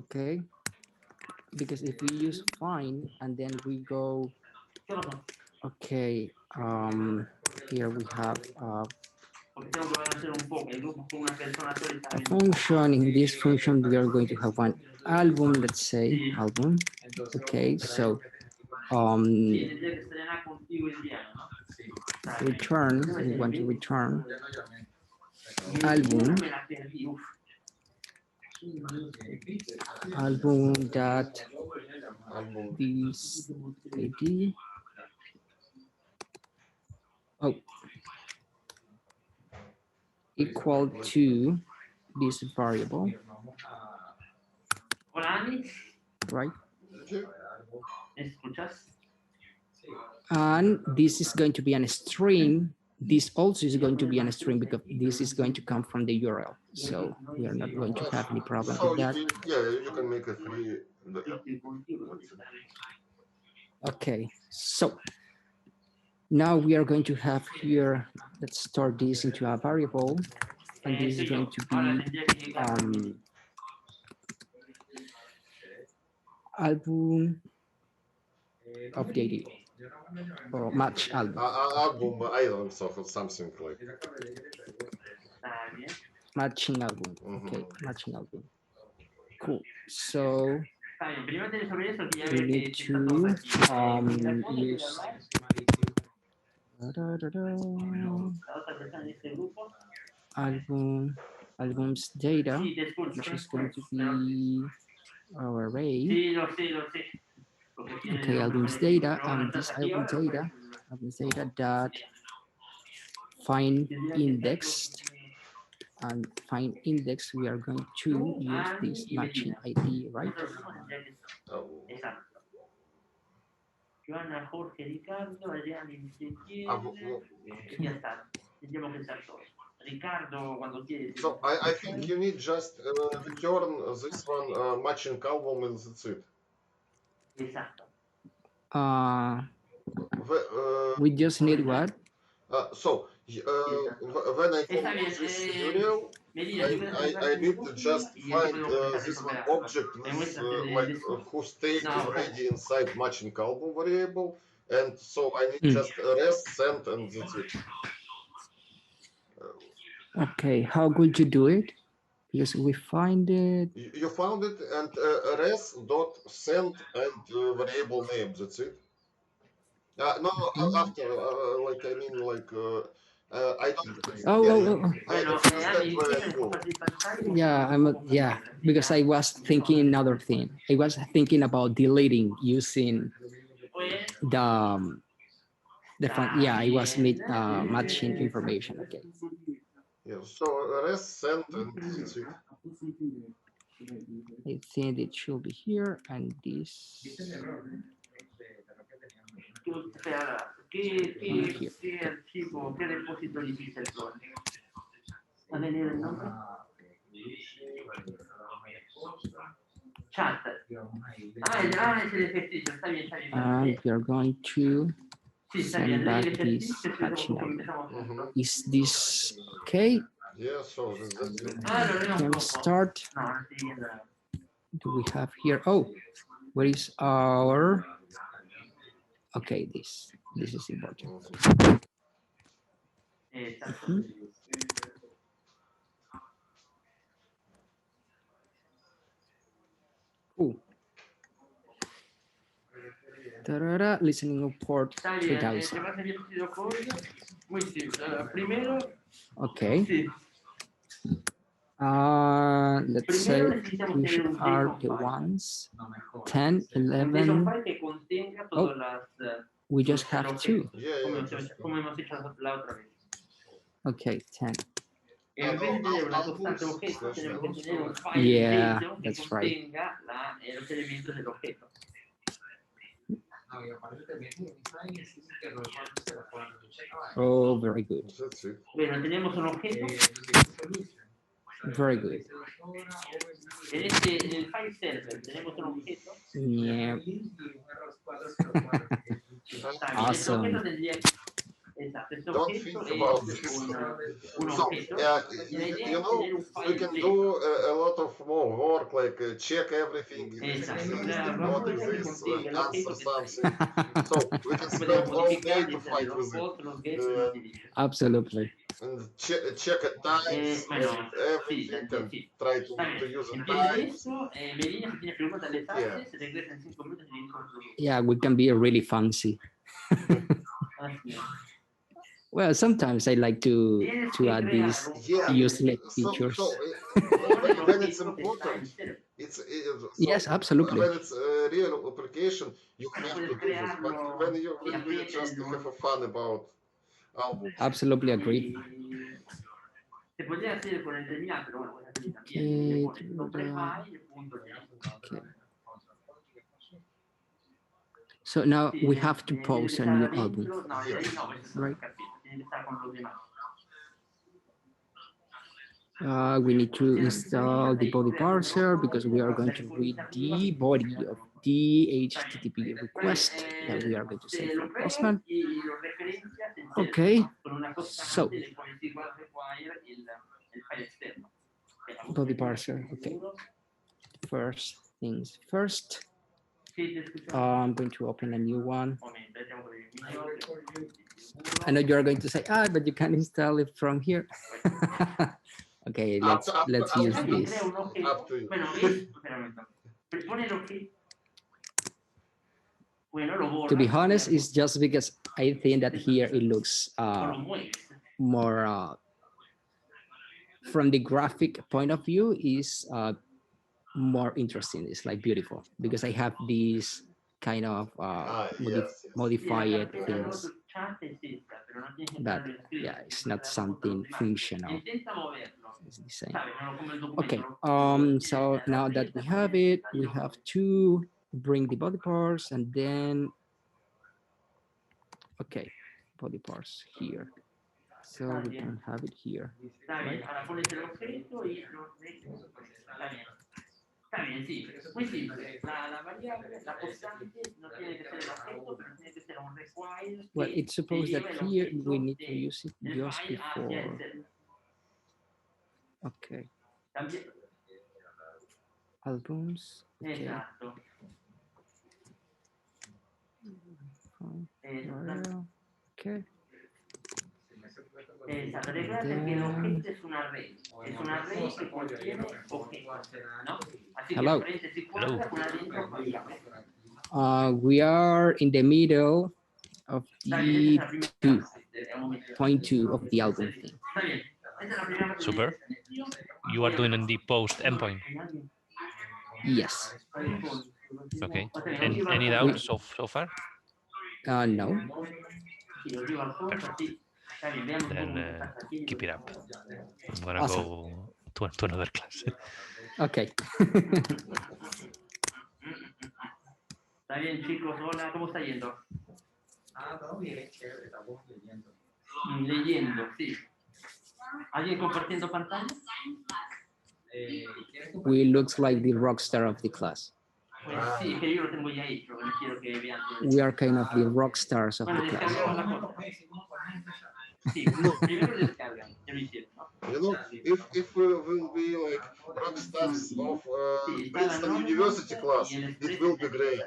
Okay, because if we use find and then we go, okay, here we have a function. In this function, we are going to have one album, let's say album. Okay, so return, we want to return album, album that this ID. Oh, equal to this variable, right? And this is going to be a string. This also is going to be a string because this is going to come from the URL. So we are not going to have any problem So with that. you can make a free. Okay, so now we are going to have here, let's store this into a variable, and this is going to be album of the ID or match album. Album item, so something like. Matching album. Okay, matching album. Cool. So we need to use albums data, which is going to be our array. Okay, albums data, and this albums data dot find indexed, and find index, we are going to use this matching ID, right? So I think you need just return this one matching album and that's it. We just need what? So when I call this URL, I need to just find this one object with whose state is already inside matching album variable, and so I need just rest send and that's it. Okay, how could you do it? Because we find it. You found it, and res dot send and variable name. That's it. No, after like I mean like I don't. This is that way I go. Yeah, yeah, because I was thinking another thing. I was thinking about deleting using the fun. Yeah, I was matching information. Okay. Yeah. So res send and that's it. I think it should be here and this. And we are going to send back this patch now. Is this okay? Yeah, so that's it. Can we start? Do we have here? Oh, where is our? Okay, this is important. Cool. Tarara, listening port 3000. Okay. Let's say which are the ones 10, 11. Oh, we just have two. Okay, 10. Yeah, that's right. Oh, very good. That's it. Very good. Yeah. Awesome. don't think about this. So, you know, we can do a lot of more work, like check everything, if this exists, if not exists, answer something. So we can spend all day to fight with it. Absolutely. And check at times and everything, and try to use the times. Yeah. Yeah, we can be really fancy. Well, sometimes I like to add these Yeah, useless features. When it's important, so Yes, absolutely. when it's a real application, you have to do this. But when you need just to have a fun about albums. Absolutely agreed. Okay. So now we have to pause a new album, Yes. right? We need to install the body parser because we are going to read the body of the HTTP request that we are going to send from Postman. Okay, so body parser. Okay, first things first. I'm going to open a new one. I know you're going to say, but you can install it from here. Okay, let's use this. Up to you. To be honest, it's just because I think that here it looks more from the graphic point of view is more interesting. It's like beautiful because I have these kind of modified things, but yeah, it's not something functional. It's the same. Okay, so now that we have it, we have to bring the body parts and then, okay, body parts here. So we can have it here, right? Well, it's supposed that here we need to use it just before. Okay. Albums. Okay. Okay. Hello. We are in the middle of the 2.2 of the album thing. Super. You are doing in the post endpoint. Yes. Okay. And any doubts so far? No. Perfect. Then keep it up. I'm gonna go to another class. Okay. Está bien, chicos. Hola, ¿cómo está yendo? Todo bien, chévere, estamos leyendo. Leyendo, sí. ¿Alguien compartiendo pantalla? We looks like the rock star of the class. Pues sí, es que yo lo tengo ya hecho. No quiero que vean. We are kind of the rock stars of the class. Sí, primero lo descargan. Ya lo hicieron, ¿no? You know, if we will be like rock stars of Princeton University class, it will be great.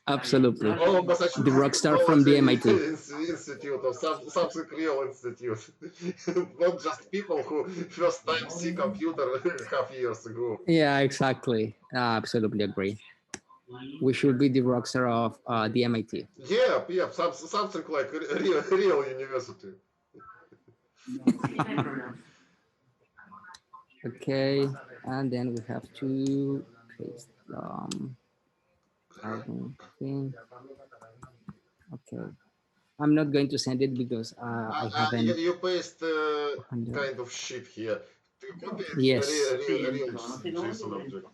Absolutely. Oh, The rock star from the MIT. Institute or something real institute. Not just people who first time see computer half years ago. Yeah, exactly. Absolutely agree. We should be the rock star of the MIT. Yeah, something like real university. Okay, and then we have to paste album thing. Okay, I'm not going to send it because I haven't. You paste kind of shit here. Yes. Real JSON object.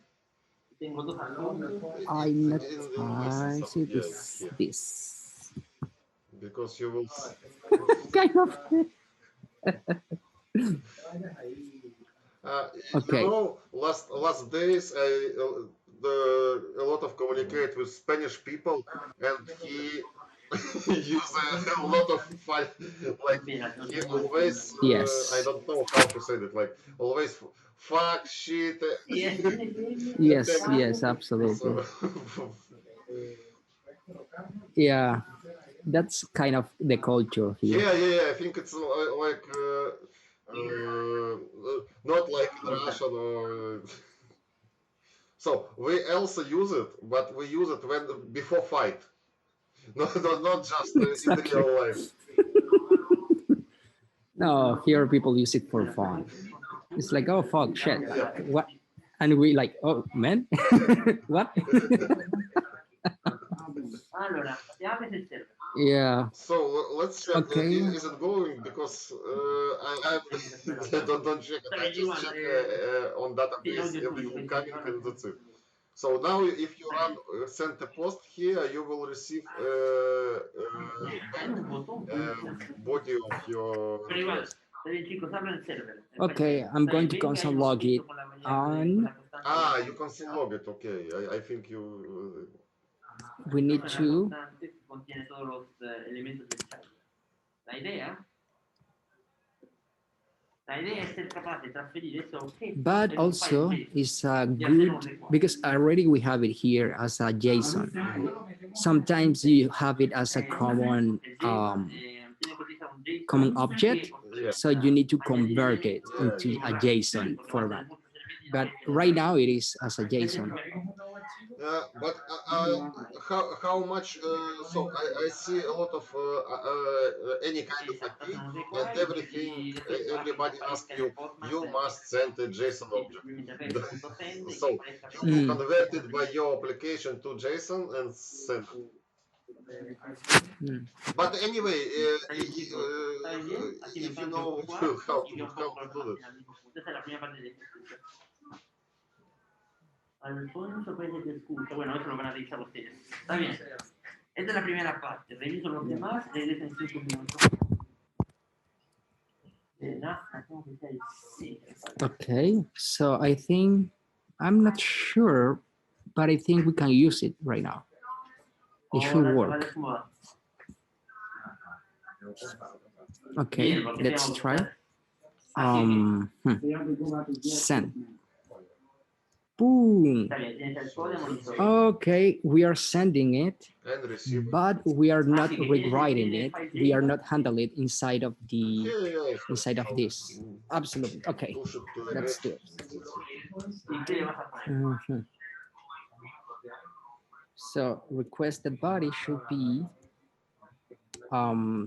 I'm not. I see this. Because you will. Kind of. Okay. You know, last days a lot of communicate with Spanish people, and he use a lot of file, like he always, I Yes. don't know how to say that, like always fuck shit. Yes, yes, absolutely. So, Yeah, that's kind of the culture here. yeah. I think it's like not like in Russian or. So we also use it, but we use it when before fight, not just in Exactly. real life. No, here people use it for fun. It's like, oh fuck, shit, Yeah. what? And we like, oh man, what? Allora, passiamo se serve. Yeah. So let's check. Okay. Is it going? Because I don't check it. I just check on database everything coming and that's it. So now, if you run send a post here, you will receive back body of your Pero igual, request. está bien chicos, abran el server. Okay, I'm going to console log it on. Ah, you can still log it. Okay, I think you. We need to. Contiene todos los elementos del chat. La idea es ser capaz de transferir ese objeto. But also it's a good because already we have it here as a JSON. Sometimes you have it as a common object, Yeah. so you need to convert it into a JSON format. But right now it is as a JSON. But how much? So I see a lot of any kind of IP and everything. Everybody asks you. You must send a JSON object. So you convert it by your application to JSON and send it. But anyway, if you know how to do that. Esta es la primera parte de ejecución. Alfonso Pérez te escucha. Bueno, eso lo van a revisar ustedes. Está bien. Esta es la primera parte. Reviso los demás. Regreso en 5 minutos. Okay, so I think I'm not sure, but I think we can use it right now. It should work. Okay, let's try. Send. Boom. Okay, we are sending it, but we are not rewriting it. We are not handling it inside of this. Absolutely. Okay, let's do it. So requested body should be a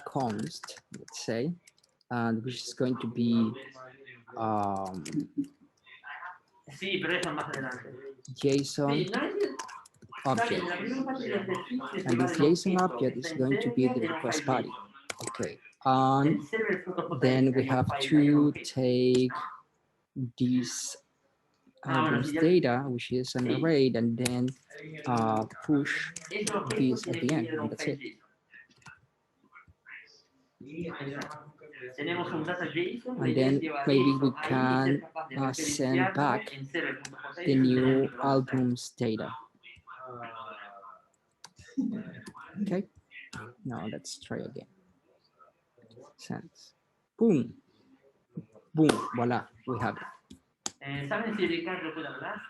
const, let's say, and which is going to be JSON object, and this JSON object is going to be the request body. Okay, and then we have to take this album's data, which is an array, and then push this at the end, and that's it. And then maybe we can send back the new album's data. Okay, now let's try again. Send. Boom. Boom. Voila, we have it. ¿Saben si Ricardo puede hablar?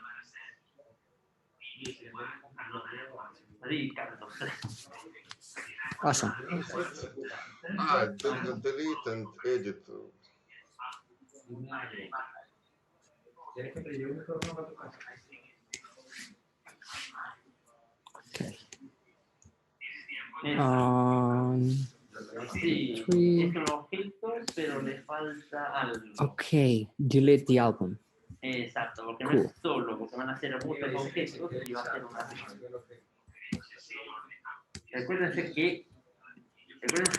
Ricardo. Awesome. Delete and edit. Okay. Sí, three. es un objeto, pero le falta algo. Okay, delete the album. Exacto, porque Cool. no es solo, porque van a ser muchos objetos y va a ser una. Recuérdense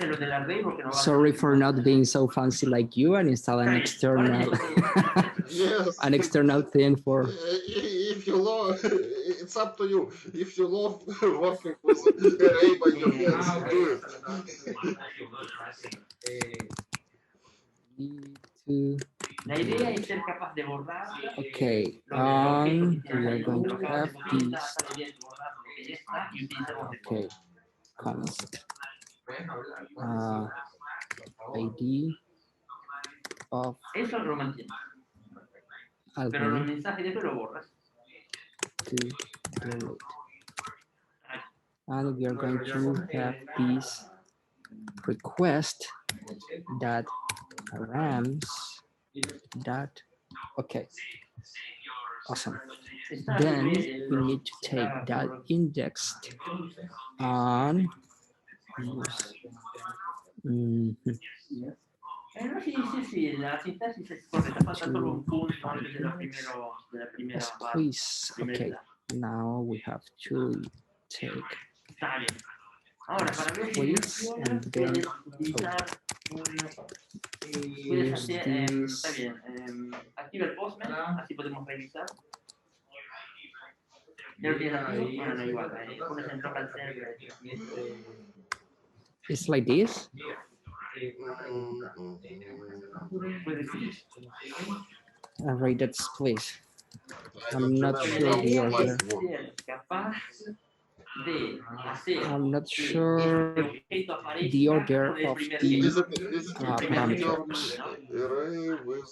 lo del array porque no va Sorry for not being so fancy like you and install an external Yes. an external thing for. If you love, it's up to you. If you love working with array by your hands, do it. La idea es ser capaz de borrar. Okay, we are going to have this esta y utilizamos de Okay, const ID of Eso lo mantienes, pero los album mensajes después lo borras. to delete. And we are going to have this request that rams that okay, awesome. Está Then bien, we need to take that indexed and use. Mhm. no, sí, la sintaxis es correcta, falta solo un punto antes de la primera Yes, parte. please. Okay, now we have to take Está bien. Ahora, para ver si please funciona, and then puedes utilizar puedes use hacer, está this. bien, activa el postman, así podemos revisar. Ya lo tienes activo, bueno, no igual, pones en local server. It's like this. Puedes decir, All right, that's please. I I'm don't not remember sure how the it order. works. ser capaz de hacer I'm not que sure este objeto aparezca the order con el of primer the término. Is it primer parameters. array with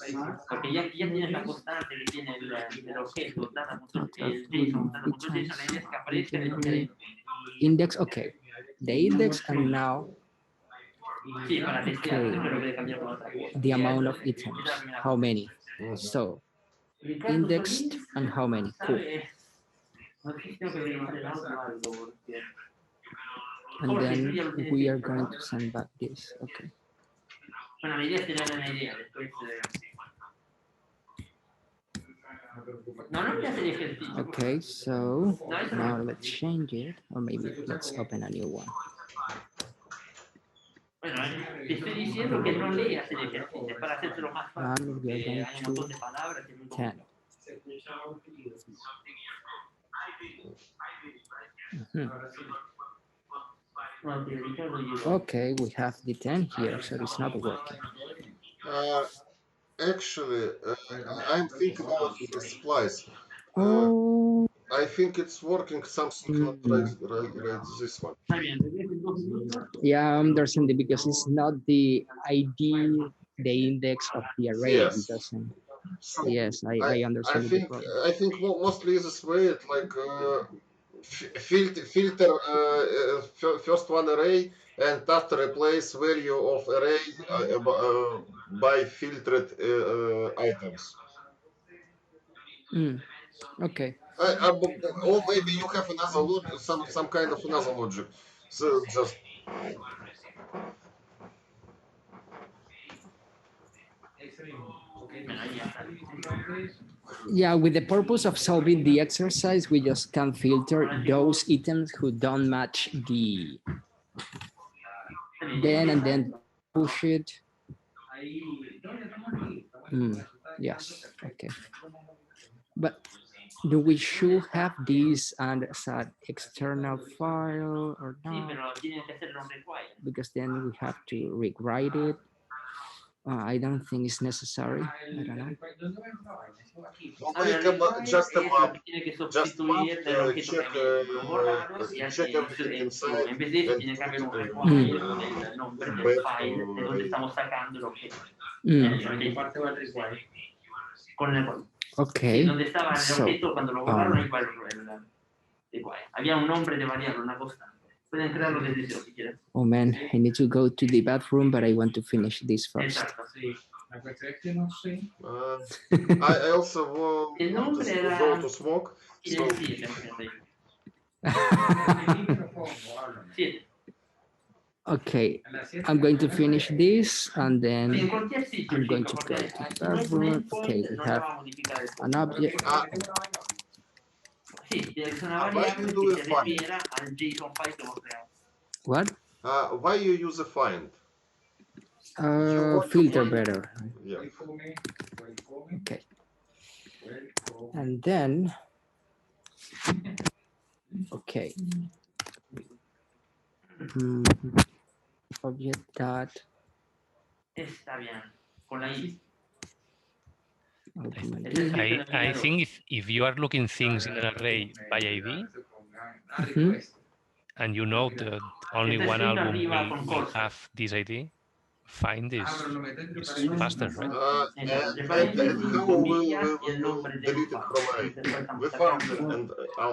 Porque ya tienes la constante que tiene el objeto, data.json, Which data.json, la idea es que aparezca en el primer index? Okay, the index and now Sí, para testear, Okay. pero puede cambiar con otra cosa. the amount of items. How many? Mhm. So Ricardo indexed Solís, and how many? Cool. ¿sabe? No sé si tengo que ver el audio o algo, porque And then we are going to send back this. Okay. bueno, la idea es tener una idea, después no voy a hacer ejercicio. Okay, so now let's change it, or maybe let's open a new one. Bueno, te estoy diciendo que no leas el ejercicio para hacérselo más fácil, And we are porque going hay un montón de to palabras que no 10. Mhm. No, que Ricardo y yo. Okay, we have the 10 here, so it's not working. Actually, I'm thinking about splice. Oh, I think it's working something not right this one. Está bien, regresen 2 minutos. yeah, I'm understanding because it's not the ID, the index of the array. Yes. It doesn't. So Yes, I I understand the think problem. mostly this way it like filter first one array and after replace value of array by filtered items. Okay. Or maybe you have another some kind of another logic. So just Bueno, ahí ya está. Yeah, with the purpose of solving the exercise, we just can filter those items who don't match the then and then push it. Yes, okay. But do we should have this and as an external file or Sí, not? pero tienen que hacerlo required. Because then we have to rewrite it. I don't think it's necessary. I don't know. make them just a map. Tiene que Just map, sustituir el objeto check, que lo borraron y check everything inside en vez de eso and tiene que haber un put it require del nombre del back file de donde array. estamos sacando el objeto. Mm, Con el okay. donde estaba el So, objeto cuando lo borraron ahí va el require. Había un nombre de variable, una constante. Pueden crearlo desde cero si quieren. Oh man, I need to go to the bathroom, but I want to finish this first. Exacto, sí. La cuestión es que no sé. I also want El nombre to era- go to smoke. Y So el 7, imagínate. Siete. Okay, I'm going to finish this and Sí, then en cualquier sitio, I'm going chicos, to porque go to si no es un bathroom. endpoint, Okay, we no have se va a modificar el an object. Sí, tiene que ser una Why you variable do que a se find? refiera al JSON file que hemos creado. What? why you use a find? want to Filter find- better. Yeah. Okay. And then, okay. Object dot Está bien, con la I. ultimate. I think if you are looking things in an array by ID, Mhm. and you know that only one Entonces, album arriba con will cosas. have this ID, find is faster, right? And Entre how paréntesis, will comillas y el we nombre del delete it file. from array? Después estamos We found sacando. and how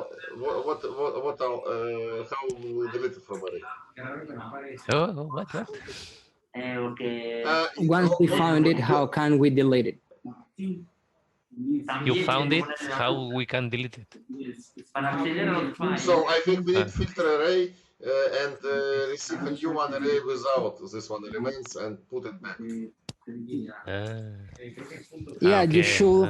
we will delete it from array? Oh, what? Porque Once we found it, how can we delete it? You found it, how we can delete it? para acceder a los files. So I think we need Ah. filter array and receive a new one array without this one elements and put it back. Yeah, you Okay. should.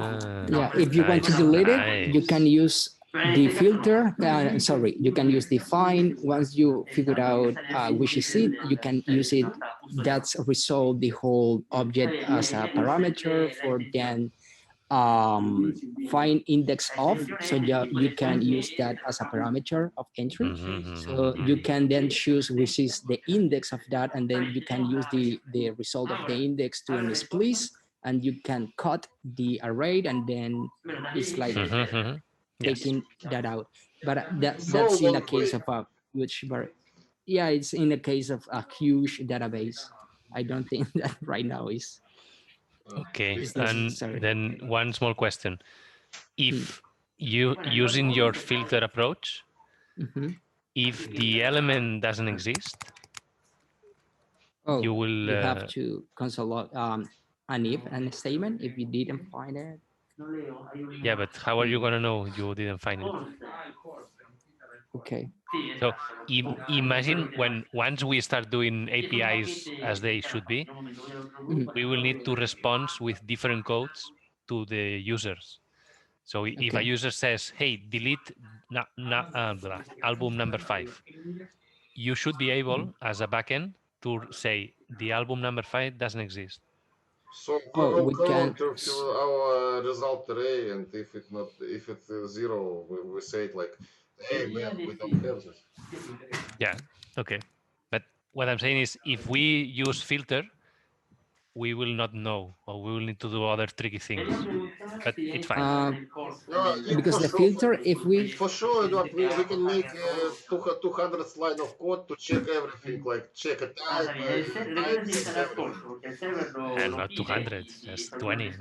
Yeah, if you want to delete it, you can use the filter. Sorry, you can use the find. Once you figure out which is it, you can use it. That's resolve the whole object as a parameter for then find index of. So you can use that as a parameter of entry. So you can then choose which is the index of that, and then you can use the result of the index to a splice, and you can cut the array, and then it's like taking that out. But that's in the case of a huge, yeah, it's in the case of a huge database. I don't think that right now is. Okay, It's and necessary. then one small question. If you using your filter approach, if the element doesn't exist, Oh, you will you have to console log an if and a statement if you didn't find it. yeah, but how are you gonna know you didn't find it? Okay. So imagine when once we start doing APIs as they should be, we will need to respond with different codes to the users. So if a Okay. user says, "Hey, delete album number 5," you should be able, as a backend, to say the album number 5 doesn't exist. So we Oh, will we go can- to our result array, and if it's zero, we say it like, hey man, we don't have this. Yeah, okay. But what I'm saying is, if we use filter, we will not know, or we will need to do other tricky things. But it's fine. Because For the sure, filter, if we for sure, Eduard, we can make 200 line of code to check everything, like check a type, check everything. And not 200, just 20.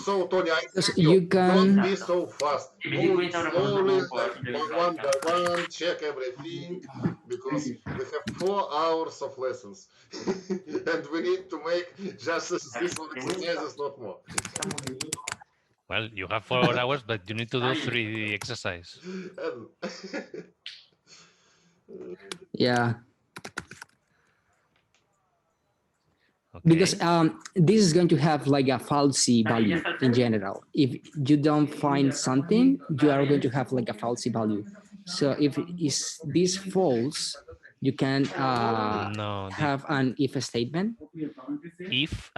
So Tony, I Because thank you don't can- be so fast. Go slowly, like one by one, check everything, because we have 4 hours of lessons, and we need to make just this one exercises, not more. Well, you have 4 hours, but you need to do 3 exercise. yeah. Okay. Because this is going to have like a falsy value in general. If you don't find something, you are going to have like a falsy value. So if is this false, you can No, have an if statement. if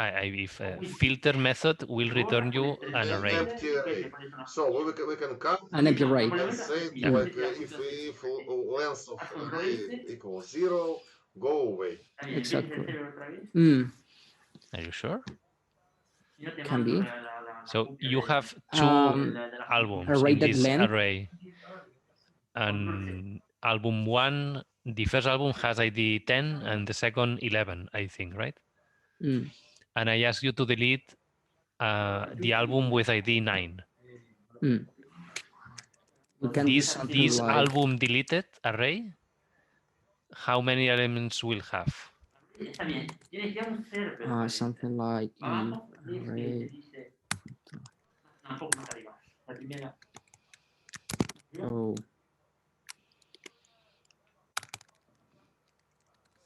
filter method will return you an array. Empty array. So we can come An empty array. and say like if length of array equals 0, go away. Exactly. Are you sure? Can be. So you have 2 albums array in that this length. array, and album 1, the first album has ID 10 and the second 11, I think, right? And I ask you to delete the album with ID 9. We can do This something like album deleted array, how many elements will have? something like array. Oh.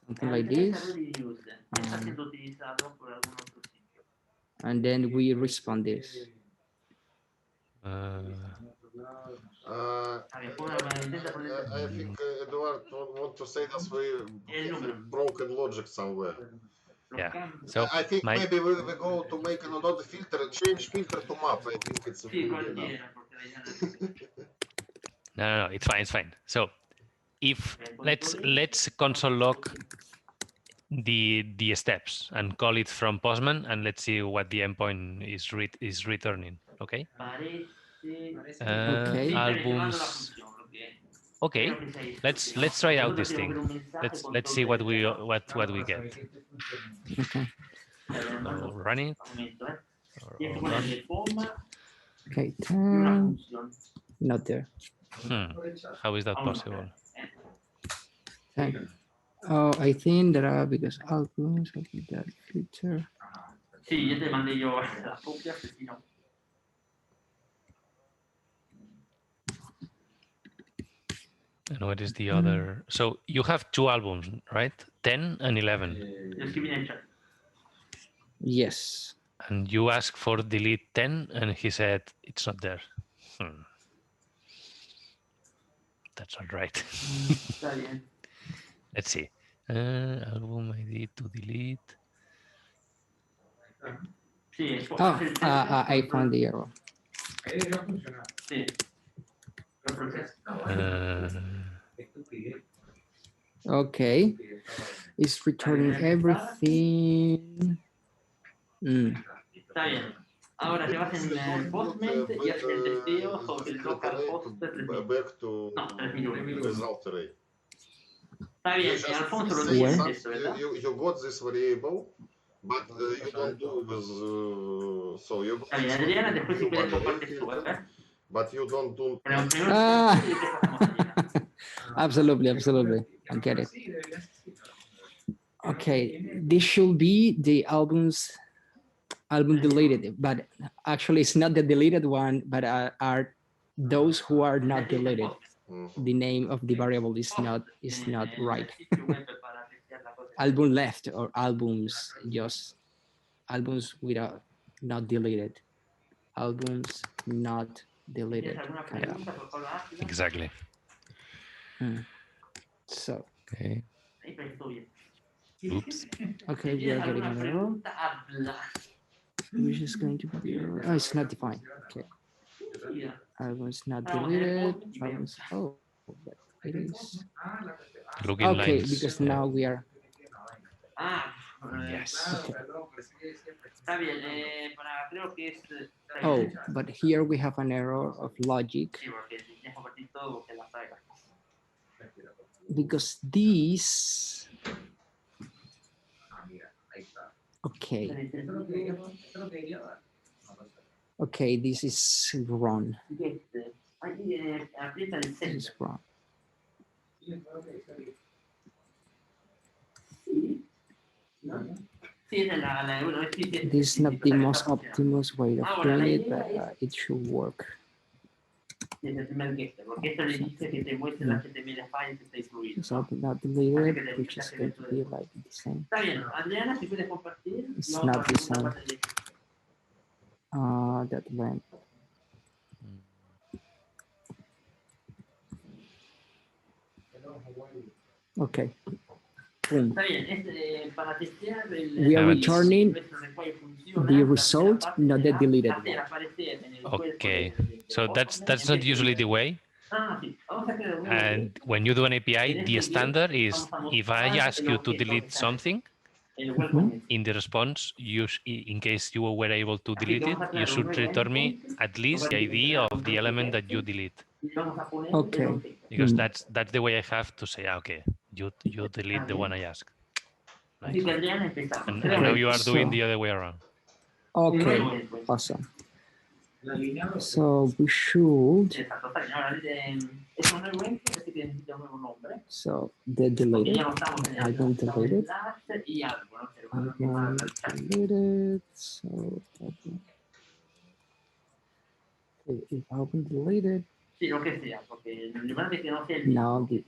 Something like this. And then we respond this. I think Eduard want to say that we have a broken logic somewhere. Yeah. So I think maybe we go to make another filter, change filter to map. I think it's a good enough. No, it's fine, it's fine. So if let's console log the steps and call it from Postman, and let's see what the endpoint is returning. Okay. Okay. Albums. Okay, let's try out this thing. Let's see what we get. Okay. So run it. Or run. Okay. 10. Not there. How is that possible? 10. Oh, I think there are because albums have that feature. Sí, yo te mandé yo las copias, si no. And what is the other? So you have two albums, right? 10 and 11. Yes. And you asked for delete 10, and he said it's not there. That's not right. Let's see. Album ID to delete. Oh, I found the error. Okay. It's returning everything. Está bien. Ahora te vas en Postman y haces el testeo sobre el localhost 3000. Back to No, 3001. result array. Está bien, You Alfonso lo just tiene say esto, ¿verdad? you got this variable, but you don't do with so you Está bien, Adriana, después si quieres compartes tú, ¿verdad? but you don't do Pero primero Absolutely, absolutely. I get it. Okay, this should be the album deleted, but actually it's not the deleted one, but are those who are not deleted. The name of the variable is not right. Album left or albums, just albums without not deleted. Albums not deleted. Kind of. Exactly. So. Okay. Oops. Okay, we are getting an error. Which is going to be the error. Oh, it's not defined. Okay. Albums not deleted. Albums. Oh, but it is. Looking Okay, lines. because now we are. Yes. Okay. Está bien, para, creo que es... Oh, but here we have an error of logic. Sí, porque si tienes que compartir todo, que la traigas. Because these. Okay. Okay, this is wrong. This is wrong. This is not the most optimal way of doing it, but it should work. So not deleted, which is going to be like the same. It's not the same. That went. Okay. Boom. We are returning the result, not the deleted one. Okay, so that's not usually the way. And when you do an API, the standard is if I ask you to delete something, in the response, in case you were able to delete it, you should return me at least the ID of the element that you delete. Okay. Because that's the way I have to say, okay, you delete the one I asked. Nice. And now you are doing the other way around. Okay, awesome. So we should. So the deleted. Album deleted. Album deleted. So if album deleted. Now the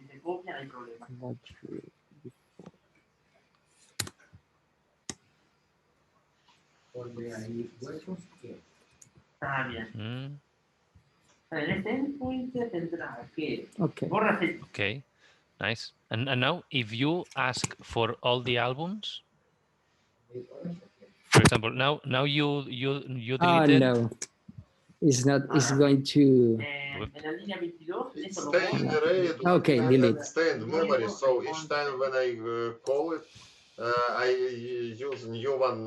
Está bien. En este endpoint tendrá que Okay, nice. And now, if you ask for all the albums, for example, now you deleted. No, it's not. It's going to. Okay, delete. Stay in memory. So each time when I call it, I use new one,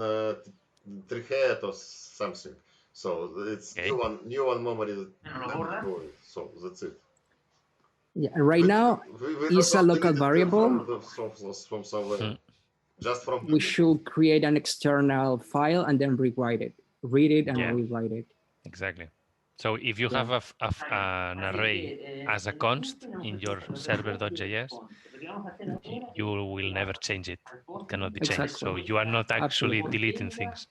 3 head or something. So it's Okay. new one memory that Bueno, lo borras. deployed. So that's it. Yeah, right But now we it's a don't local need it variable. from somewhere. Just from We should create an external file and then rewrite it, read it and Yeah. rewrite it. Exactly. So if you Yeah. have an array as a const in your server.js, you will never change it. It cannot be changed. Exactly. So you are not actually Absolutely. deleting things.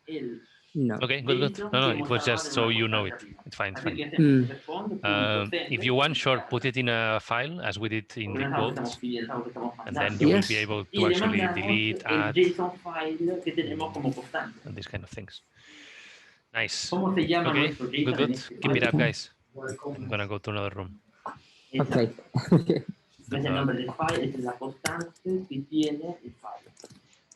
No. Okay, good. No, it was just so you know it. It's fine, it's fine. If you want, sure, put it in a file as we did in the quotes, and then you will be Yes. able to actually delete, add, JSON file que tenemos como constante. and these kind of things. Nice. ¿Cómo se llama Okay, nuestro good, JSON en good. este Keep it up, file? guys. I'm gonna go to another room. Okay. No es el nombre del file, es la constante que tiene el file.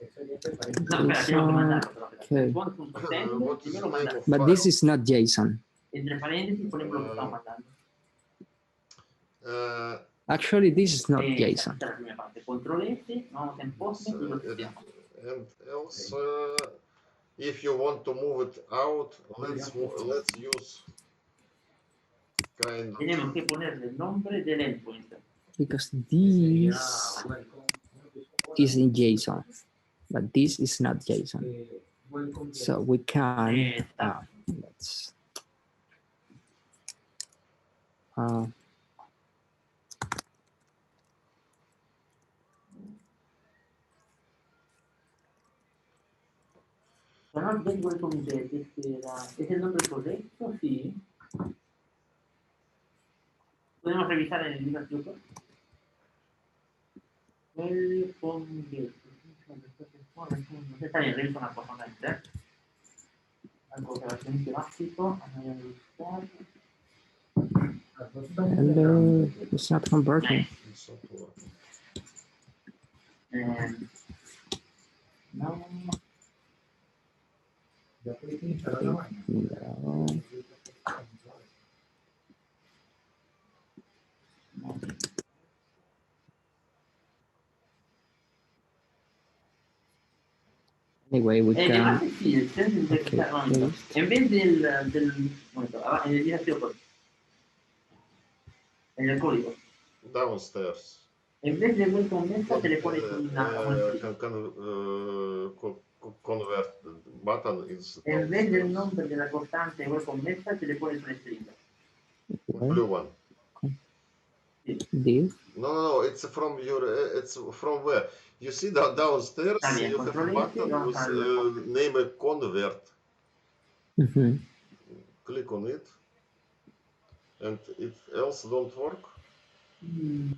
No, espera, tenemos que mandarlo. Okay. Response.send, What is the primero name mandar. of But file? this is not JSON. Entre paréntesis ponemos lo que estamos mandando. Actually, this is not JSON. Esta es la primera parte. Control S, vamos en Postman y lo copiamos. And else, if you want to move it out, let's use kind of. Tenemos que ponerle el nombre del endpoint. Because this is in JSON, but this is not JSON. So we can, let's, Però vengo il comité, ¿es el nombre correcto? Sí. ¿Podemos revisar en el libro truco? El comité. Está bien, reviso una cosa antes. Algo relativamente básico. hello, it's not converting. No. No. Anyway, we Además, can. sí, el sense de Okay, en vez del momento, en el directorio, en el código, Downstairs. en vez de welcome message, te le pones una Convert button is en vez del downstairs. nombre de la constante welcome message, te le pones un string. Blue one. This. No, it's from it's from where? You see that downstairs Está bien, you have a control S, button vamos with al name convert. Mhm. Click on it, and it else don't work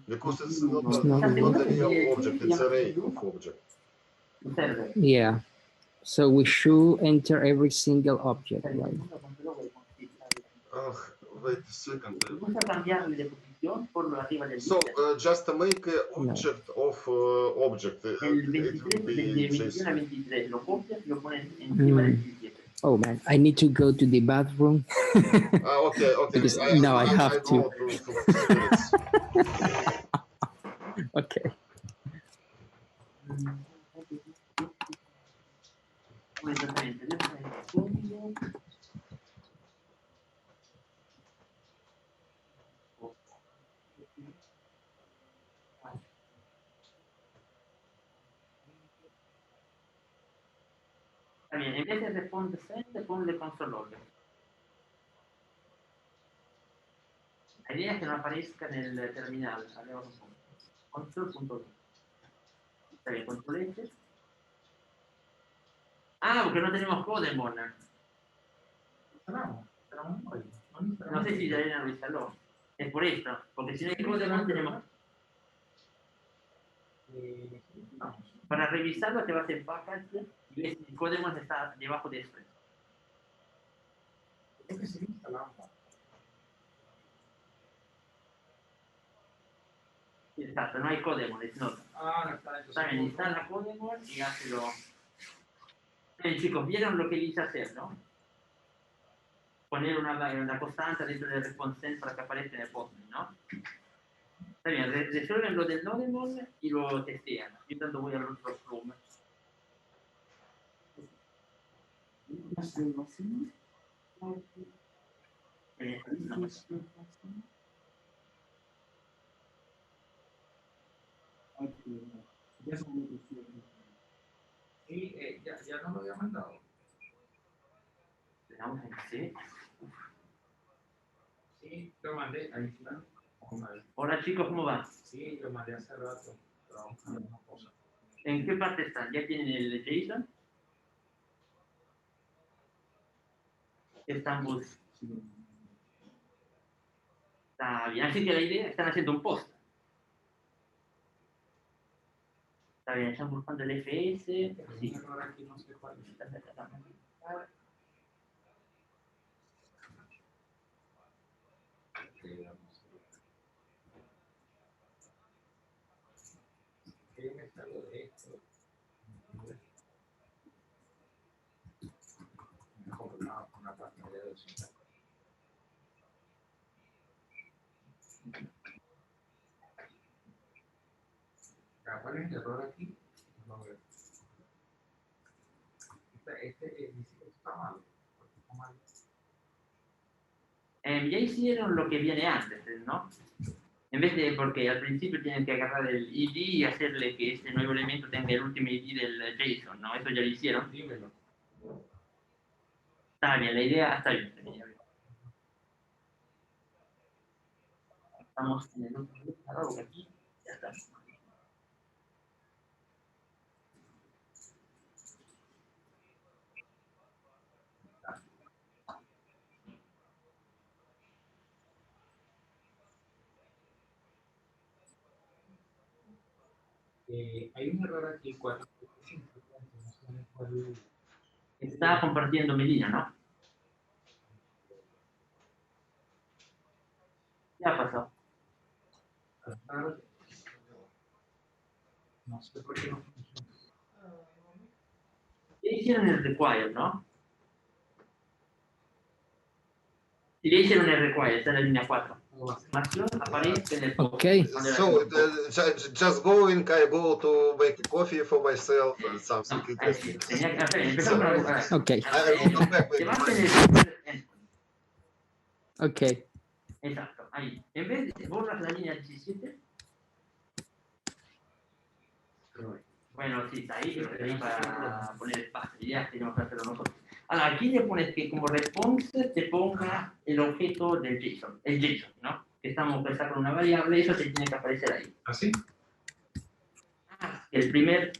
because it's not a real object. It's an array of object. server. Yeah. So we should enter every single object, right? Wait a second. Usa cambiarle de posición por lo arriba del So líder. just make an object of object. El It 23, will de be 21 a JSON. 23, lo copias y lo pones encima del 17. Oh man, I need to go to the bathroom. Okay. Because now I have to. go to 15 minutes. Okay. Esattamente, adesso è il codice. Está bien, en vez de respond send, ponle console log. La idea es que no aparezca en el terminal. Hablemos un poco. Console.log. Está bien, control S. Ah, porque no tenemos Codemon. No sé si Elena lo instaló. Es por esto. Porque si no hay Codemon tenemos... Para revisarlo te vas en package y ves si Codemon está debajo de esto. Exacto, no hay Codemon, es nota. Está bien, instala Codemon y hazlo. Bien, chicos, ¿vieron lo que hice hacer, no? Poner una constante dentro del response para que aparezca en el postman, ¿no? Está bien, resuelven lo del Nodemon y lo testean. Yo tanto voy al otro room. Sí, ya no lo había mandado. Le damos en C. Sí, lo mandé, ahí está. Vamos a ver. Hola chicos, ¿cómo va? Sí, lo mandé hace rato. Pero vamos a ver una cosa. ¿En qué parte están? ¿Ya tienen el JSON? Estamos. Está bien, así que la idea, están haciendo un post. Está bien, están buscando el FS. Sí. Ahora aquí no sé cuál es. ¿Qué me salgo de esto? Mejor una pantalla de 200. ¿Cuál es el error aquí? No veo. Dice que está mal. Está mal. Ya hicieron lo que viene antes, ¿no? En vez de, porque al principio tienen que agarrar el ID y hacerle que este nuevo elemento tenga el último ID del JSON, ¿no? Eso ya lo hicieron. Dímelo. Está bien, la idea está bien. Estamos en el otro lado, aquí, ya está. Hay un error aquí. ¿Cuál? Está compartiendo Medina, ¿no? Ya pasó. No sé por qué no funciona. Ya hicieron el require, ¿no? Si ya hicieron el require, está en la línea 4. Información aparece en el post. Okay. So just going, I go to make a coffee for myself and something interesting. Tenía que hacer, empezamos con la Okay. I will come back Te with vas my en el primer endpoint. Okay. Exacto, ahí. En vez de borras la línea 17. Bueno, sí, está ahí, pero está ahí para poner espacio. Ya tenemos que hacerlo nosotros. Ahora, aquí le pones que como response te ponga el objeto del JSON, el JSON, ¿no? Que estamos pensando con una variable, eso te tiene que aparecer ahí. ¿Así? El primer.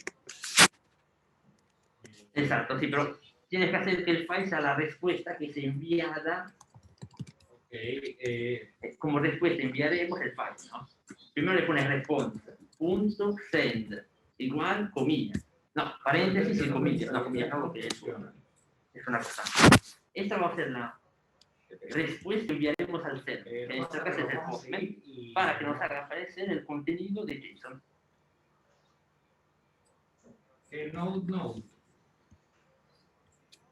Exacto, sí, pero tienes que hacer que el file sea la respuesta que se enviada. Como respuesta enviaremos el file, ¿no? Primero le pones response.send igual comillas. No, paréntesis y comillas. No, comillas no, porque es una cosa. Esta va a ser la respuesta que enviaremos al server, que en este caso es el Postman, para que nos haga aparecer el contenido de JSON. Node.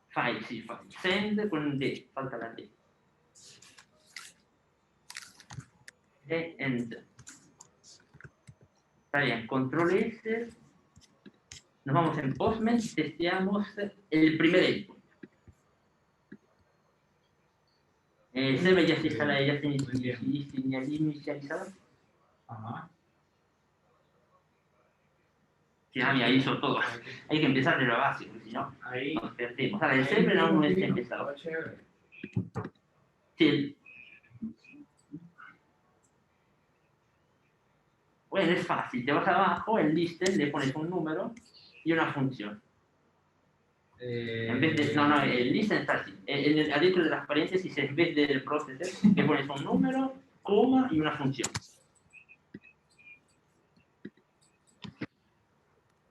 File, sí, file. Send con D, falta la D. End. Está bien, control S. Nos vamos en Postman y testeamos el primer endpoint. Server ya se instala, ya está inicializado. Ajá. Sí, ya hizo todo. Hay que empezar de lo básico, si no, Ahí. nos perdemos. Ahora, el server aún no está empezado. Sí. Bueno, es fácil. Te vas abajo, en listen, le pones un número y una función. En vez de, no, el listen está así. Adentro de las paréntesis, en vez del processor, le pones un número, coma y una función.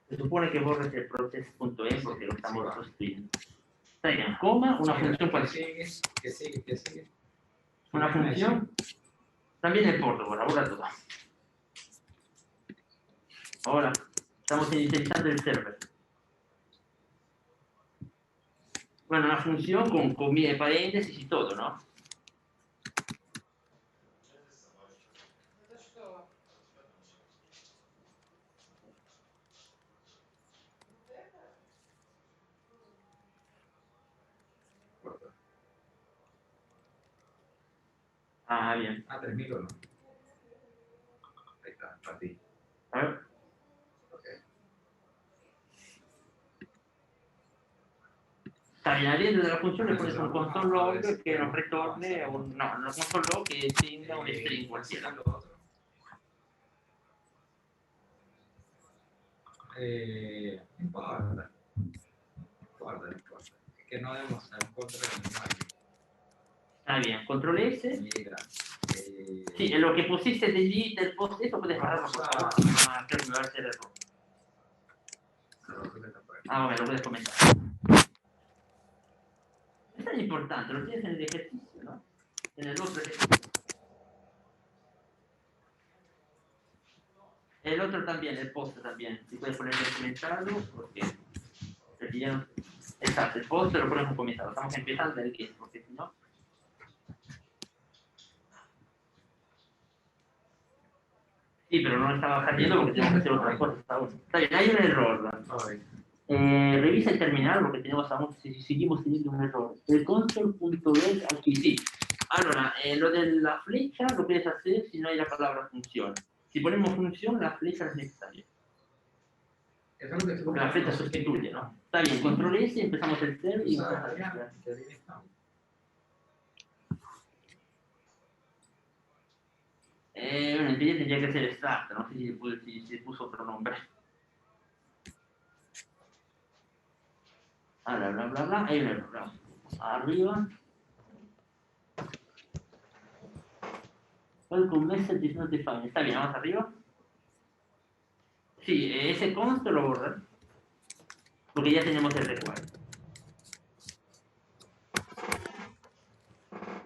Se supone que borres el process.e porque lo estamos sustituyendo. Está bien, coma, una función cualquiera. ¿Qué sigue? Una función. También el portable, borra todo. Ahora, estamos inicializando el server. Bueno, una función con comillas de paréntesis y todo, ¿no? Ah, bien. 3001. Ahí está, para ti. A ver. Ok. Está bien, ahí dentro de la función le pones un console log que nos retorne un... No, no console log que tenga un string cualquiera. No importa. No importa. Es que no debemos hacer un control de Está bien, control S. Mira. Sí, en lo que pusiste del post, eso puedes borrarlo, por favor. Ah, creo que me va a hacer error. Ah, bueno, lo puedes comentar. Es tan importante, lo tienes en el ejercicio, ¿no? En el otro ejercicio. El otro también, el post también. Si puedes ponerlo comentado, porque sería... Exacto, el post lo ponemos comentado. Estamos empezando el que, porque si no... Sí, pero no estaba saliendo porque tenemos que hacer otras cosas aún. Está bien, hay un error, ¿no? Revisa el terminal porque tenemos aún, seguimos teniendo un error. El console.get aquí, sí. Ahora, lo de la flecha lo puedes hacer si no hay la palabra función. Si ponemos función, la flecha es necesaria. Porque la flecha sustituye, ¿no? Está bien, control S, empezamos el ser y empezamos a ver. Bueno, el pille tendría que ser extracto, no sé si puso otro nombre. Bla, bla, bla, bla, ahí lo logramos. Arriba. Welcome message is not defined. Está bien, vamos arriba. Sí, ese const lo borra. Porque ya tenemos el recuadro.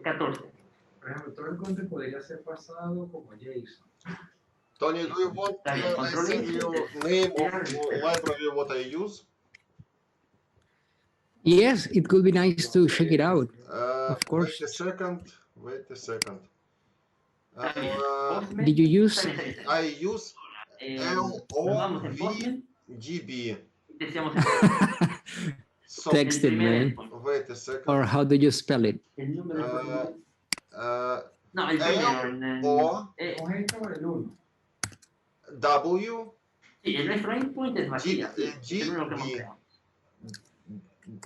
14. Por ejemplo, todo el content podría ser pasado como JSON. Tony, do you want Está bien, I control send S. you name of library what I use? Yes, it could be nice to check it out. Of course. Wait a second. Wait a second. Está bien. Postman. Did you use Está bien. I use Vamos en Postman. LOVGB. Decíamos So, texted, man? wait a second. Or how do you spell it? el número de... Uh, No, el primero. O ¿Cómo es esto el 1? W Sí, el nuestro endpoint es vacía. Sí, G, es el único que hemos B. creado.